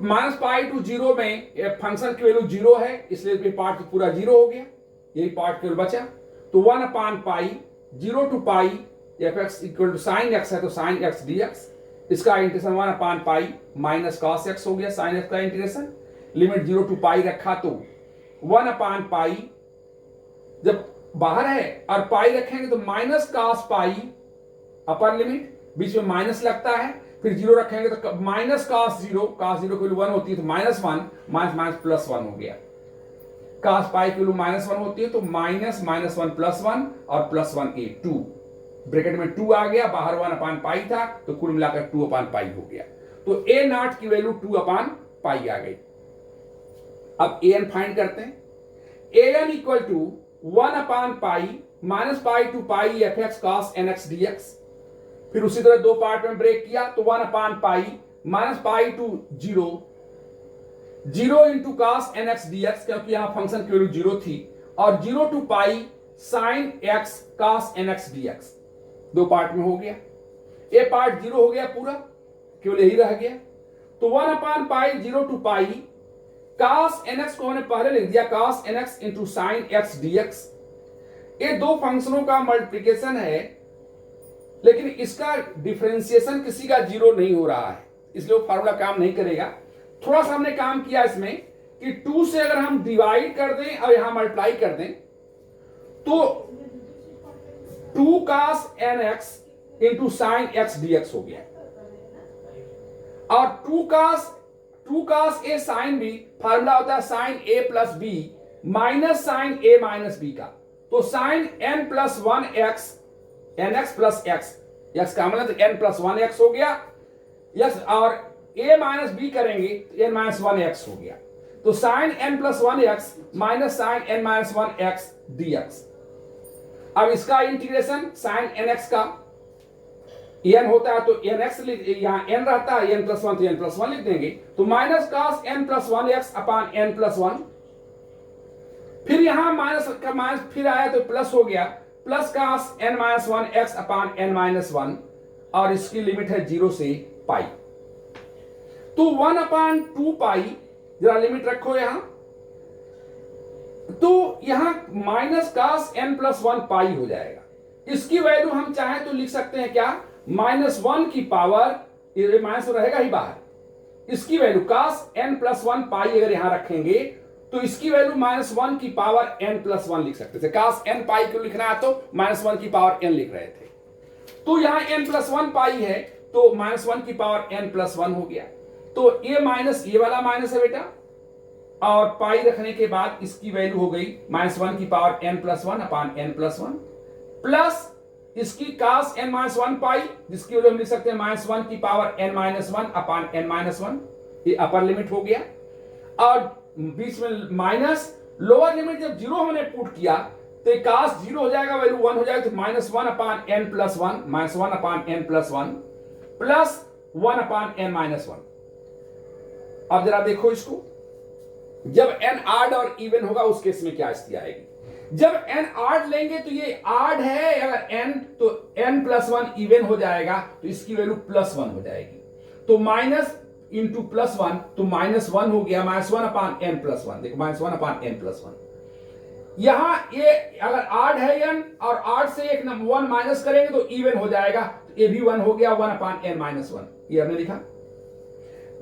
Minus pi to 0 में फंक्शन की वैल्यू 0 है, इसलिए ये पार्ट पूरा 0 हो गया, यही पार्ट केवल बचा। तो 1 upon pi 0 to pi fx equal to sine x है तो साइन x dx। इसका integration 1 upon pi minus cos x हो गया, साइन x का इंटीग्रेशन। लिमिट 0 टू पाई रखा तो 1 अपान पाई, जब बाहर है और पाई रखेंगे तो माइनस cos पाई अपर लिमिट, बीच में माइनस लगता है, फिर 0 रखेंगे तो माइनस cos 0 की वैल्यू 1 होती है तो माइनस 1 माइनस माइनस प्लस 1 हो गया। cos पाई की वैल्यू माइनस 1 होती है तो माइनस माइनस 1 प्लस 1 और प्लस 1 a 2, ब्रैकेट में 2 आ गया, बाहर 1 अपान पाई था तो कुल मिलाकर 2 अपान पाई हो गया। तो a नॉट की वैल्यू 2 अपान पाई आ गई। अब an फाइंड करते हैं। an equal to 1 upon pi minus pi to pi fx cos nx dx। फिर उसी तरह दो पार्ट में ब्रेक किया तो 1 upon pi minus pi to 0 into cos nx dx, क्योंकि यहां फंक्शन की वैल्यू 0 थी, और 0 to pi sine x cos nx dx। दो पार्ट में हो गया, ए पार्ट 0 हो गया पूरा, केवल यही रह गया। तो 1 upon pi 0 to pi cos nx को हमने पहले लिख दिया cos nx into sine x dx। ये दो फंक्शनों का मल्टीप्लिकेशन है, लेकिन इसका डिफरेंशिएशन किसी का 0 नहीं हो रहा है, इसलिए वो फार्मूला काम नहीं करेगा। थोड़ा सा हमने काम किया इसमें कि 2 से अगर हम डिवाइड कर दें और यहां मल्टीप्लाई कर दें तो 2 cos nx into sine x dx हो गया, और 2 cos a sine b formula होता है sine a plus b minus sine a minus b का। तो sine n plus 1x nx plus x का मतलब n प्लस 1x हो गया, x और a माइनस b करेंगे तो n माइनस 1x हो गया। तो sine n plus 1x minus sine n minus 1x dx। अब इसका इंटीग्रेशन साइन nx का n होता है तो nx यहां n रहता है, n प्लस 1 तो n प्लस 1 लिख देंगे, तो minus cos n plus 1x अपान n प्लस 1। फिर यहां माइनस का माइनस फिर आया तो प्लस हो गया, plus cos n minus 1x अपान n माइनस 1, और इसकी लिमिट है 0 से पाई। तो 1 अपान 2 पाई जरा लिमिट रखो यहां, तो यहां माइनस cos n प्लस 1 पाई हो जाएगा। इसकी वैल्यू हम चाहें तो लिख सकते हैं क्या, -1 की पावर, ये माइनस तो रहेगा ही बाहर, इसकी वैल्यू cos n प्लस 1 पाई अगर यहां रखेंगे तो इसकी वैल्यू -1 की पावर n प्लस 1 लिख सकते थे। cos n पाई क्यों लिखना है, तो -1 की पावर n लिख रहे थे, तो यहां n प्लस 1 पाई है तो -1 की पावर n प्लस 1 हो गया। तो ये माइनस, ये वाला माइनस है बेटा, और पाई रखने के बाद इसकी वैल्यू हो गई -1 की पावर n प्लस 1 अपान n प्लस 1, प्लस इसकी cos n माइनस 1 पाई, जिसकी वैल्यू हम लिख सकते हैं -1 की पावर n माइनस 1 अपान n माइनस 1, ये अपर लिमिट हो गया। और बीच में माइनस, लोअर लिमिट जब 0 हमने पुट किया तो cos 0 हो जाएगा, वैल्यू 1 हो जाएगा, तो -1 अपान n प्लस 1, -1 अपान n प्लस 1 प्लस 1 अपान n माइनस 1। अब जरा देखो इसको, जब n आड और इवन होगा उस केस में क्या स्थिति आएगी। जब n आड लेंगे तो ये आड है, अगर n तो n प्लस 1 इवन हो जाएगा तो इसकी वैल्यू +1 हो जाएगी, तो माइनस इंटू +1 तो -1 हो गया, -1 अपान n प्लस 1, देखो -1 अपान n प्लस 1। यहां ये अगर आड है n और आड से एक 1 माइनस करेंगे तो इवन हो जाएगा, तो ये भी 1 हो गया, 1 अपान n माइनस 1, ये हमने लिखा।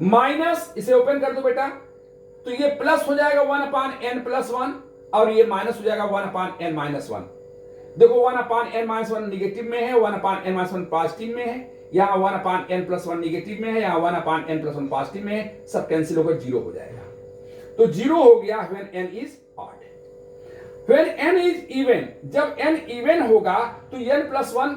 माइनस, इसे ओपन कर दो बेटा, तो ये प्लस हो जाएगा 1 अपान n प्लस 1, और ये माइनस हो जाएगा 1 अपान n माइनस 1। देखो 1 अपान n माइनस 1 निगेटिव में है, 1 अपान n माइनस 1 पॉजिटिव में है, यहां 1 अपान n प्लस 1 निगेटिव में है, यहां 1 अपान n प्लस 1 पॉजिटिव में है, सब कैंसिल होकर 0 हो जाएगा। तो 0 हो गया when n is odd. When n is even, जब n इवन होगा तो n प्लस 1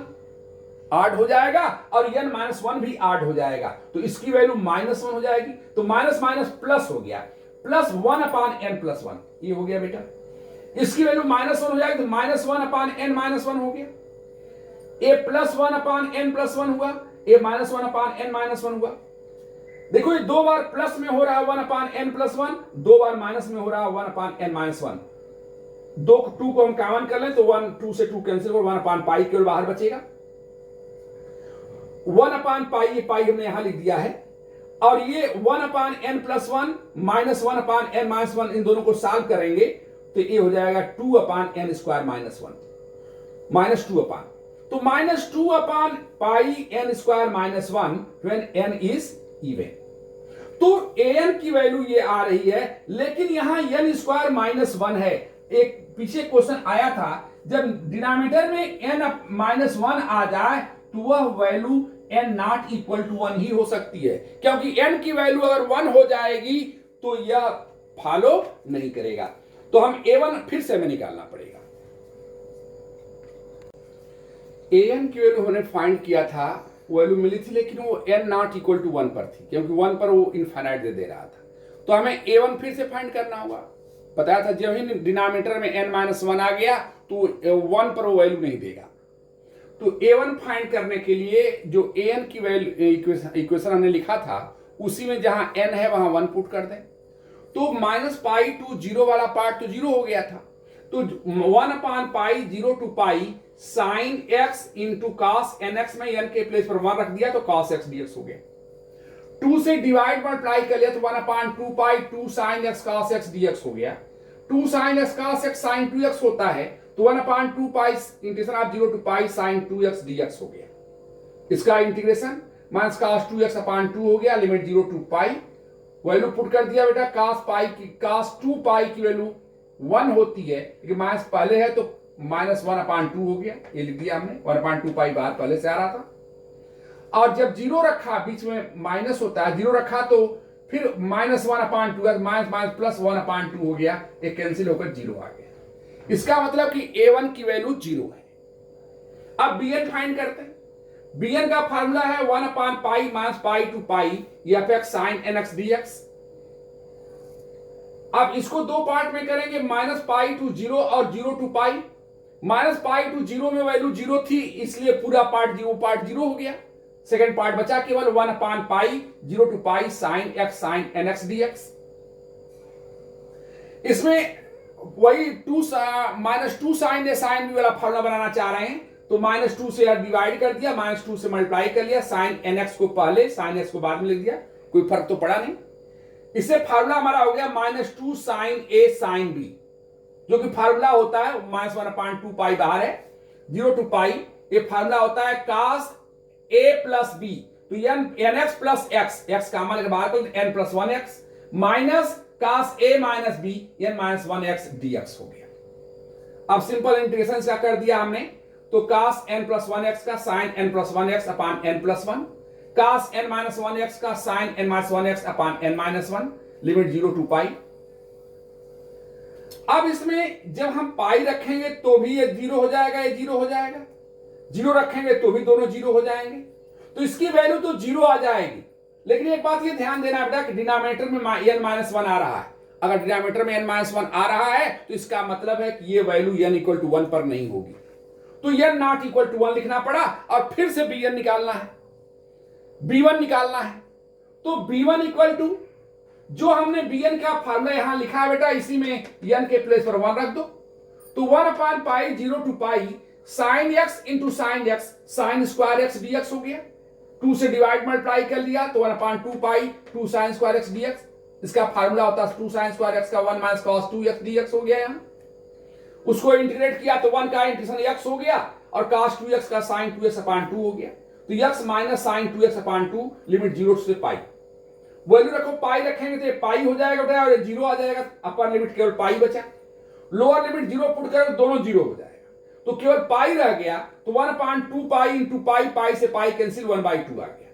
आड हो जाएगा और n माइनस 1 भी आड हो जाएगा, तो इसकी वैल्यू -1 हो जाएगी, तो माइनस माइनस प्लस हो गया, प्लस 1 अपान n प्लस 1, ये हो गया बेटा। इसकी वैल्यू -1 हो जाएगी, तो -1 अपान n माइनस 1 हो गया, ए प्लस 1 अपान n प्लस 1 हुआ, ए -1 अपान n माइनस 1 हुआ। देखो ये 2 बार प्लस में हो रहा है 1 अपान n प्लस 1, 2 बार माइनस में हो रहा है 1 अपान n माइनस 1। 2 को हम कॉमन कर लें तो 1, 2 से 2 कैंसिल हो, 1 अपान पाई केवल बाहर बचेगा, 1 अपान पाई, ये पाई हमने यहां लिख दिया है, और ये 1 अपान n प्लस 1 माइनस 1 अपान n माइनस 1, इन दोनों को सॉल्व करेंगे तो ये हो जाएगा 2 अपान n स्क्वायर माइनस 1, -2 अपान, तो -2 upon pi n square minus 1 when n is even. तो an की वैल्यू ये आ रही है, लेकिन यहां n स्क्वायर -1 है। एक पीछे क्वेश्चन आया था, जब डिनोमिनेटर में n माइनस 1 आ जाए तो वह value n not equal to 1 ही हो सकती है, क्योंकि n की वैल्यू अगर 1 हो जाएगी तो यह फॉलो नहीं करेगा, तो हम a1 फिर से हमें निकालना पड़ेगा। an की वैल्यू हमने फाइंड किया था, वैल्यू मिली थी, लेकिन वो n नॉट इक्वल टू 1 पर थी, क्योंकि 1 पर वो इनफाइनाइट दे रहा था, तो हमें a1 फिर से फाइंड करना होगा। बताया था जब ही डिनोमिनेटर में n माइनस 1 आ गया तो 1 पर वो वैल्यू नहीं देगा, तो a1 फाइंड करने के लिए जो an की वैल्यू इक्वेशन हमने लिखा था उसी में जहां n है वहां 1 पुट कर दें, तो -पाई टू 0 वाला पार्ट तो 0 हो गया था, तो 1 upon pi 0 to pi sine x into cos nx में n के प्लेस पर 1 रख दिया तो cos x dx हो गया। 2 से डिवाइड मल्टीप्लाई कर लिया तो 1 upon 2 pi 2 sine x cos x dx हो गया। 2 sine x cos x sine 2x होता है, तो 1 upon 2 pi integration of 0 to pi sine 2x dx हो गया। इसका इंटीग्रेशन माइनस cos 2x अपान 2 हो गया, limit 0 to pi, value put कर दिया बेटा, cos 2 पाई की वैल्यू 1 होती है, लेकिन माइनस पहले है तो -1 अपान 2 हो गया, ये लिख दिया हमने, 1 अपान 2 पाई बाहर पहले से आ रहा था, और जब 0 रखा बीच में माइनस होता है, 0 रखा तो फिर -1 अपान 2 माइनस प्लस 1 अपान 2 हो गया, ये कैंसिल होकर 0 आ गया। इसका मतलब कि a1 की वैल्यू 0 है। अब bn फाइंड करते हैं। bn का फार्मूला है 1 upon pi minus pi to pi f(x sin nx dx)। अब इसको दो पार्ट में करेंगे, -पाई टू 0 और 0 टू पाई। -पाई टू 0 में वैल्यू 0 थी, इसलिए पूरा पार्ट 0 हो गया। सेकंड पार्ट बचा केवल 1 upon pi 0 to pi sine x sin nx dx। इसमें वही -2 साइन ए साइन बी वाला फॉर्मूला बनाना चाह रहे हैं, तो -2 से डिवाइड कर दिया, -2 से मल्टीप्लाई कर लिया, साइन nx को पहले साइन x को बाद में लिख दिया, कोई फर्क तो पड़ा नहीं। इससे फार्मूला हमारा हो गया -2 साइन ए साइन बी, जो कि फार्मूला होता है -1/2 पाई बाहर है, 0 to पाई। ये फार्मूला होता है cos a प्लस बी, तो n x plus x, x comma लेकर बाहर कर n plus 1x minus cos a minus B n minus 1x dx हो गया। अब सिंपल इंटीग्रेशन क्या कर दिया हमने, तो cos n प्लस 1x का sin n प्लस 1x अपान n plus 1, cos n minus 1x का sin n minus 1x upon n minus 1, limit 0 to पाई। अब इसमें जब हम पाई रखेंगे तो भी ये 0 हो जाएगा, ये 0 हो जाएगा, 0 रखेंगे तो भी दोनों 0 हो जाएंगे, तो इसकी वैल्यू तो 0 आ जाएगी। लेकिन एक बात ये ध्यान देना बेटा कि डिनोमिनेटर में n माइनस 1 आ रहा है। अगर डिनोमिनेटर में n माइनस 1 आ रहा है तो इसका मतलब है कि ये वैल्यू n इक्वल टू 1 पर नहीं होगी, तो n नॉट इक्वल टू 1 लिखना पड़ा और फिर से bn निकालना है, b1 निकालना है। तो b1 इक्वल टू जो हमने bn का फार्मूला यहां लिखा है बेटा, इसी में n के प्लेस पर 1 रख दो, तो 1/पाई 0 to pi sine x into sine x sine square x dx हो गया। 2 से डिवाइड मल्टीप्लाई कर लिया तो 1/2 पाई 2 साइन स्क्वायर x dx, इसका फार्मूला होता है 2 साइन स्क्वायर x का 1 माइनस cos 2x dx हो गया। यहां उसको इंटीग्रेट किया तो 1 का इंटीग्रेशन x हो गया और cos 2x का sin 2x/2 हो गया, तो x minus sin 2x/2 limit 0 से पाई। वैल्यू रखो, पाई रखेंगे तो ये पाई हो जाएगा बेटा और 0 आ जाएगा, अपर लिमिट केवल पाई बचा, लोअर लिमिट 0 पुट करो दोनों 0 हो जाएगा, तो केवल पाई रह गया, तो 1/2 पाई इंटू पाई, पाई से पाई कैंसिल 1/2 आ गया,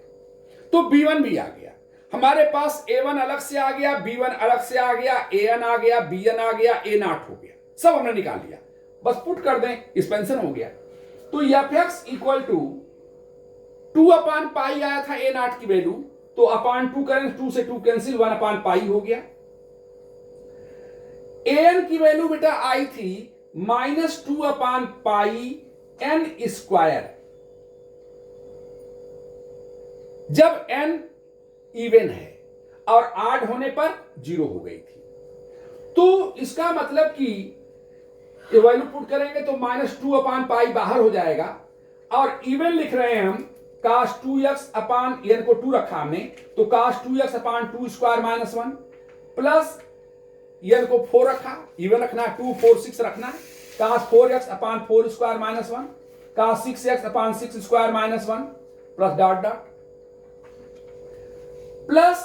तो b1 भी आ गया। हमारे पास a1 अलग से आ गया, b1 अलग से आ गया, an आ गया, bn आ गया, a नॉट हो गया, सब हमने निकाल लिया, बस पुट कर दें, एक्सपेंशन हो गया। तो fx इक्वल टू 2/पाई आया था a नॉट की वैल्यू, तो अपान 2 करें, 2 से 2 कैंसिल, 1/पाई हो गया। an की वैल्यू बेटा आई थी -2/पाई n स्क्वायर, जब n इवन है और आड होने पर 0 हो गई थी, तो इसका मतलब कि ये वैल्यू पुट करेंगे तो -2/पाई बाहर हो जाएगा और इवन लिख रहे हैं हम, cos 2x अपान n को 2 रखा हमने, तो cos 2x अपान 2 स्क्वायर माइनस 1 प्लस n को 4 रखा, इवन रखना, 2 4 6 रखना, cos 4x अपान 4 स्क्वायर माइनस 1, cos 6x अपान 6 square minus 1 plus dot dot plus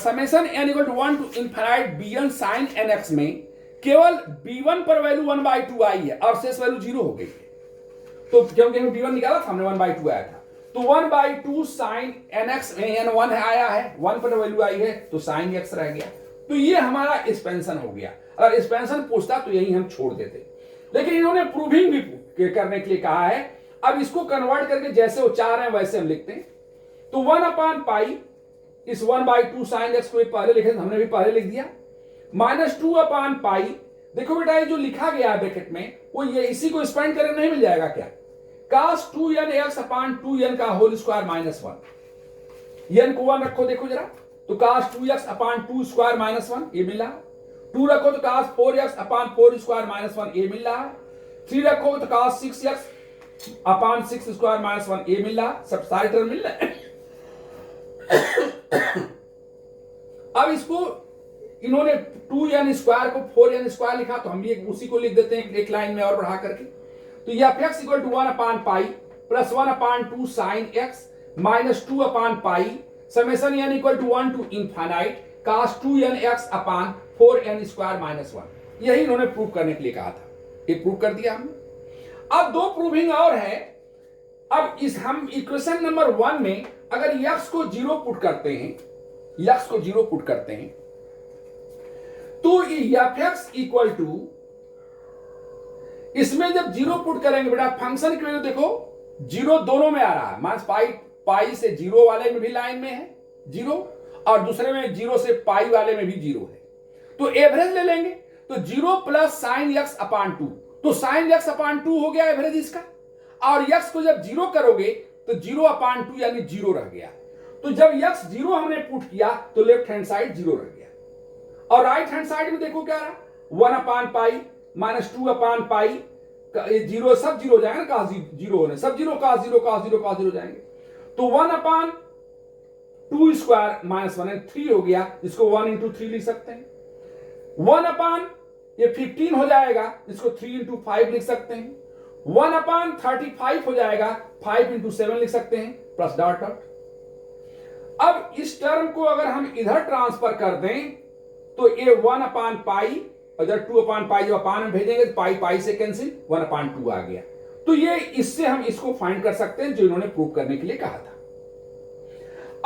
summation n equal to 1 to infinite bn sine nx में केवल b1 पर वैल्यू 1/2 आई है और शेष वैल्यू 0 हो गई है, तो क्योंकि हमने b1 निकाला था, हमने 1/2 आया था, तो 1/2 साइन nx में n 1 आया है, 1 पर वैल्यू आई है तो साइन x रह गया, तो ये हमारा एक्सपेंशन हो गया। अगर एक्सपेंशन पूछता तो यही हम छोड़ देते, लेकिन इन्होंने प्रूविंग भी करने के लिए कहा है। अब इसको कन्वर्ट करके जैसे वो चाह रहे हैं वैसे हम लिखते हैं, तो 1/पाई इस 1/2 साइन x को पहले लिखे, हमने भी पहले लिख दिया, -2/पाई। देखो बेटा ये जो लिखा गया है ब्रैकेट में, वो ये इसी को एक्सपेंड करके नहीं मिल जाएगा क्या, cos 2nx अपान 2n का होल स्क्वायर माइनस 1, n को 1 रखो, देखो जरा, तो cos 2x अपान 2 स्क्वायर माइनस 1 ये मिल रहा, 2 रखो तो cos 4x अपान 4 स्क्वायर माइनस 1 ये मिल रहा, 3 रखो तो cos 6x अपान 6 स्क्वायर माइनस 1 ये मिल रहा, सब सारे टर्म मिल रहे। अब इसको इन्होंने 2n स्क्वायर को 4n स्क्वायर लिखा, तो हम भी उसी को लिख देते हैं एक लाइन में और बढ़ा करके, तो fx इक्वल टू 1/पाई प्लस 1/2 साइन x माइनस 2/पाई summation n equal to 1 to infinite cos 2nx upon 4n square minus 1, यही इन्होंने प्रूव करने के लिए कहा था, ये प्रूव कर दिया हमने। अब दो प्रूविंग और है। अब इस हम इक्वेशन नंबर 1 में अगर x को 0 पुट करते हैं, x को 0 पुट करते हैं, तो fx इक्वल टू, इसमें जब 0 पुट करेंगे बेटा फंक्शन की वैल्यू देखो 0 दोनों में आ रहा है, माइनस पाई से 0 वाले में भी लाइन में है 0 और दूसरे में 0 से पाई वाले में भी 0 है, तो एवरेज ले लेंगे, तो 0 प्लस साइन x अपान 2, तो साइन x अपान 2 हो गया एवरेज इसका, और x को जब 0 करोगे तो 0/2 यानी 0 रह गया, तो जब x 0 हमने पुट किया तो लेफ्ट हैंड साइड 0 रह गया, और राइट हैंड साइड में देखो क्या रहा, 1/पाई माइनस 2/पाई, 0 सब 0 हो जाएंगे ना, cos 0 होने सब 0 cos 0 cos 0 cos 0 जाएंगे, तो 2 स्क्वायर माइनस 1 3 हो गया, इसको 1 इंटू 3 लिख सकते हैं। 1 अपान ये 15 हो जाएगा, इसको 3 इंटू 5 लिख सकते हैं। 1 अपान 35 हो जाएगा, 5 इंटू 7 लिख सकते हैं, प्लस डॉट डॉट। अब इस टर्म को अगर हम इधर ट्रांसफर कर दें तो ये 1 अपान पाई, अगर 2 अपान पाई जब अपान में भेजेंगे तो पाई पाई से कैंसिल, 1 अपान 2 आ गया। तो ये इससे हम इसको फाइंड कर सकते हैं जो इन्होंने प्रूव करने के लिए कहा था।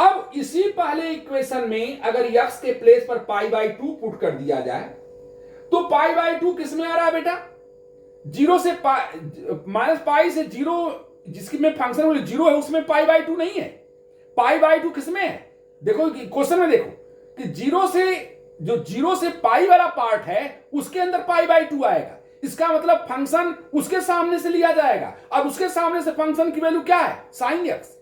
अब इसी पहले इक्वेशन में अगर यक्स के प्लेस पर पाई बाई 2 पुट कर दिया जाए तो पाई बाई 2 किस में आ रहा है बेटा? जीरो से माइनस पाई से जीरो, जिसकी में फंक्शन जीरो है उसमें पाई बाई 2 नहीं है। पाई बाई 2 किस में है? देखो क्वेश्चन में देखो कि जीरो से पाई वाला पार्ट है उसके अंदर पाई बाई 2 आएगा। इसका मतलब फंक्शन उसके सामने से लिया जाएगा। अब उसके सामने से फंक्शन की वैल्यू क्या है? Sine x.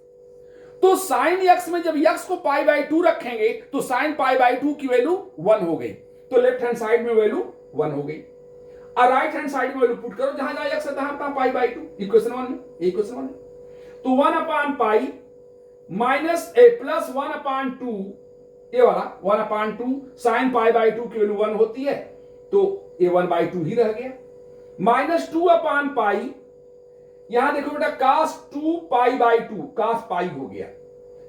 तो साइन एक्स में जब एक्स को पाई बाई 2 रखेंगे तो साइन पाई बाई 2 की वैल्यू 1 हो गई, तो लेफ्ट हैंड साइड में वैल्यू 1 हो गई। और राइट हैंड साइड में वैल्यू पुट करो, जहां जहां एक्स है तहां पाई बाई 2, इक्वेशन 1 में, इक्वेशन 1 में। तो 1 अपान पाई माइनस ए प्लस 1 अपान 2, ये वाला 1 अपान 2 साइन पाई बाई 2 की वैल्यू 1 होती है, तो ये 1 बाई 2 ही रह गया। माइनस 2 अपान पाई, यहां देखो बेटा कास 2 पाई बाई 2, कास पाई हो गया,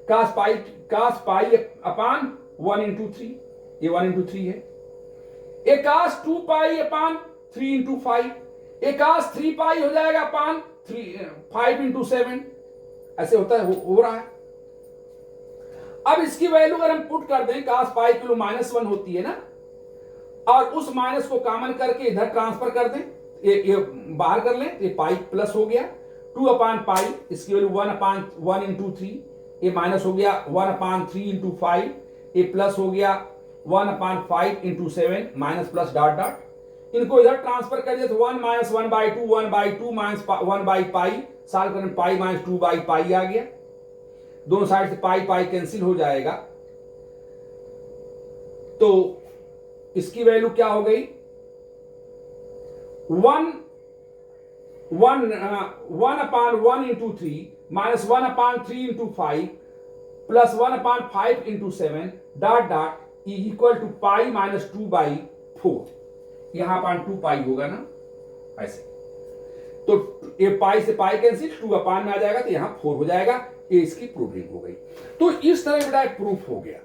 कास पाई अपान 1 इंटू 3, ये 1 इंटू 3 है। एक कास 2 पाई अपान 3 इंटू 5, एक कास 3 पाई हो जाएगा अपान 5 इंटू 7, ऐसे होता है, हो रहा है। अब इसकी वैल्यू अगर हम पुट कर दें, कास पाई की वैल्यू -1 होती है ना, और उस माइनस को कॉमन करके इधर ट्रांसफर कर दें, ये बाहर कर लें, ये पाई प्लस हो गया। 2 अपान पाई, इसकी वैल्यू 1 अपान 1 इंटू 3, ये माइनस हो गया 1 अपान 3 इंटू 5, ये प्लस हो गया 1 upon 5 into 7, minus plus dot dot. इनको इधर ट्रांसफर कर दिया तो 1 minus 1 by 2, 1 by 2 minus 1 by pi, solve करने पाई माइनस 2 बाई पाई आ गया। दोनों साइड से पाई पाई कैंसिल हो जाएगा, तो इसकी वैल्यू क्या हो गई? 1 अपान 1 into 3 minus 1 upon 3 into 5 plus 1 upon 5 into 7 dot dot equal to pi minus 2 by 4। यहां अपान 2 पाई होगा ना, ऐसे, तो ये पाई से पाई कैंसिल, 2 अपान में आ जाएगा तो यहां 4 हो जाएगा। ये इसकी प्रूविंग हो गई। तो इस तरह बेटा प्रूफ हो गया।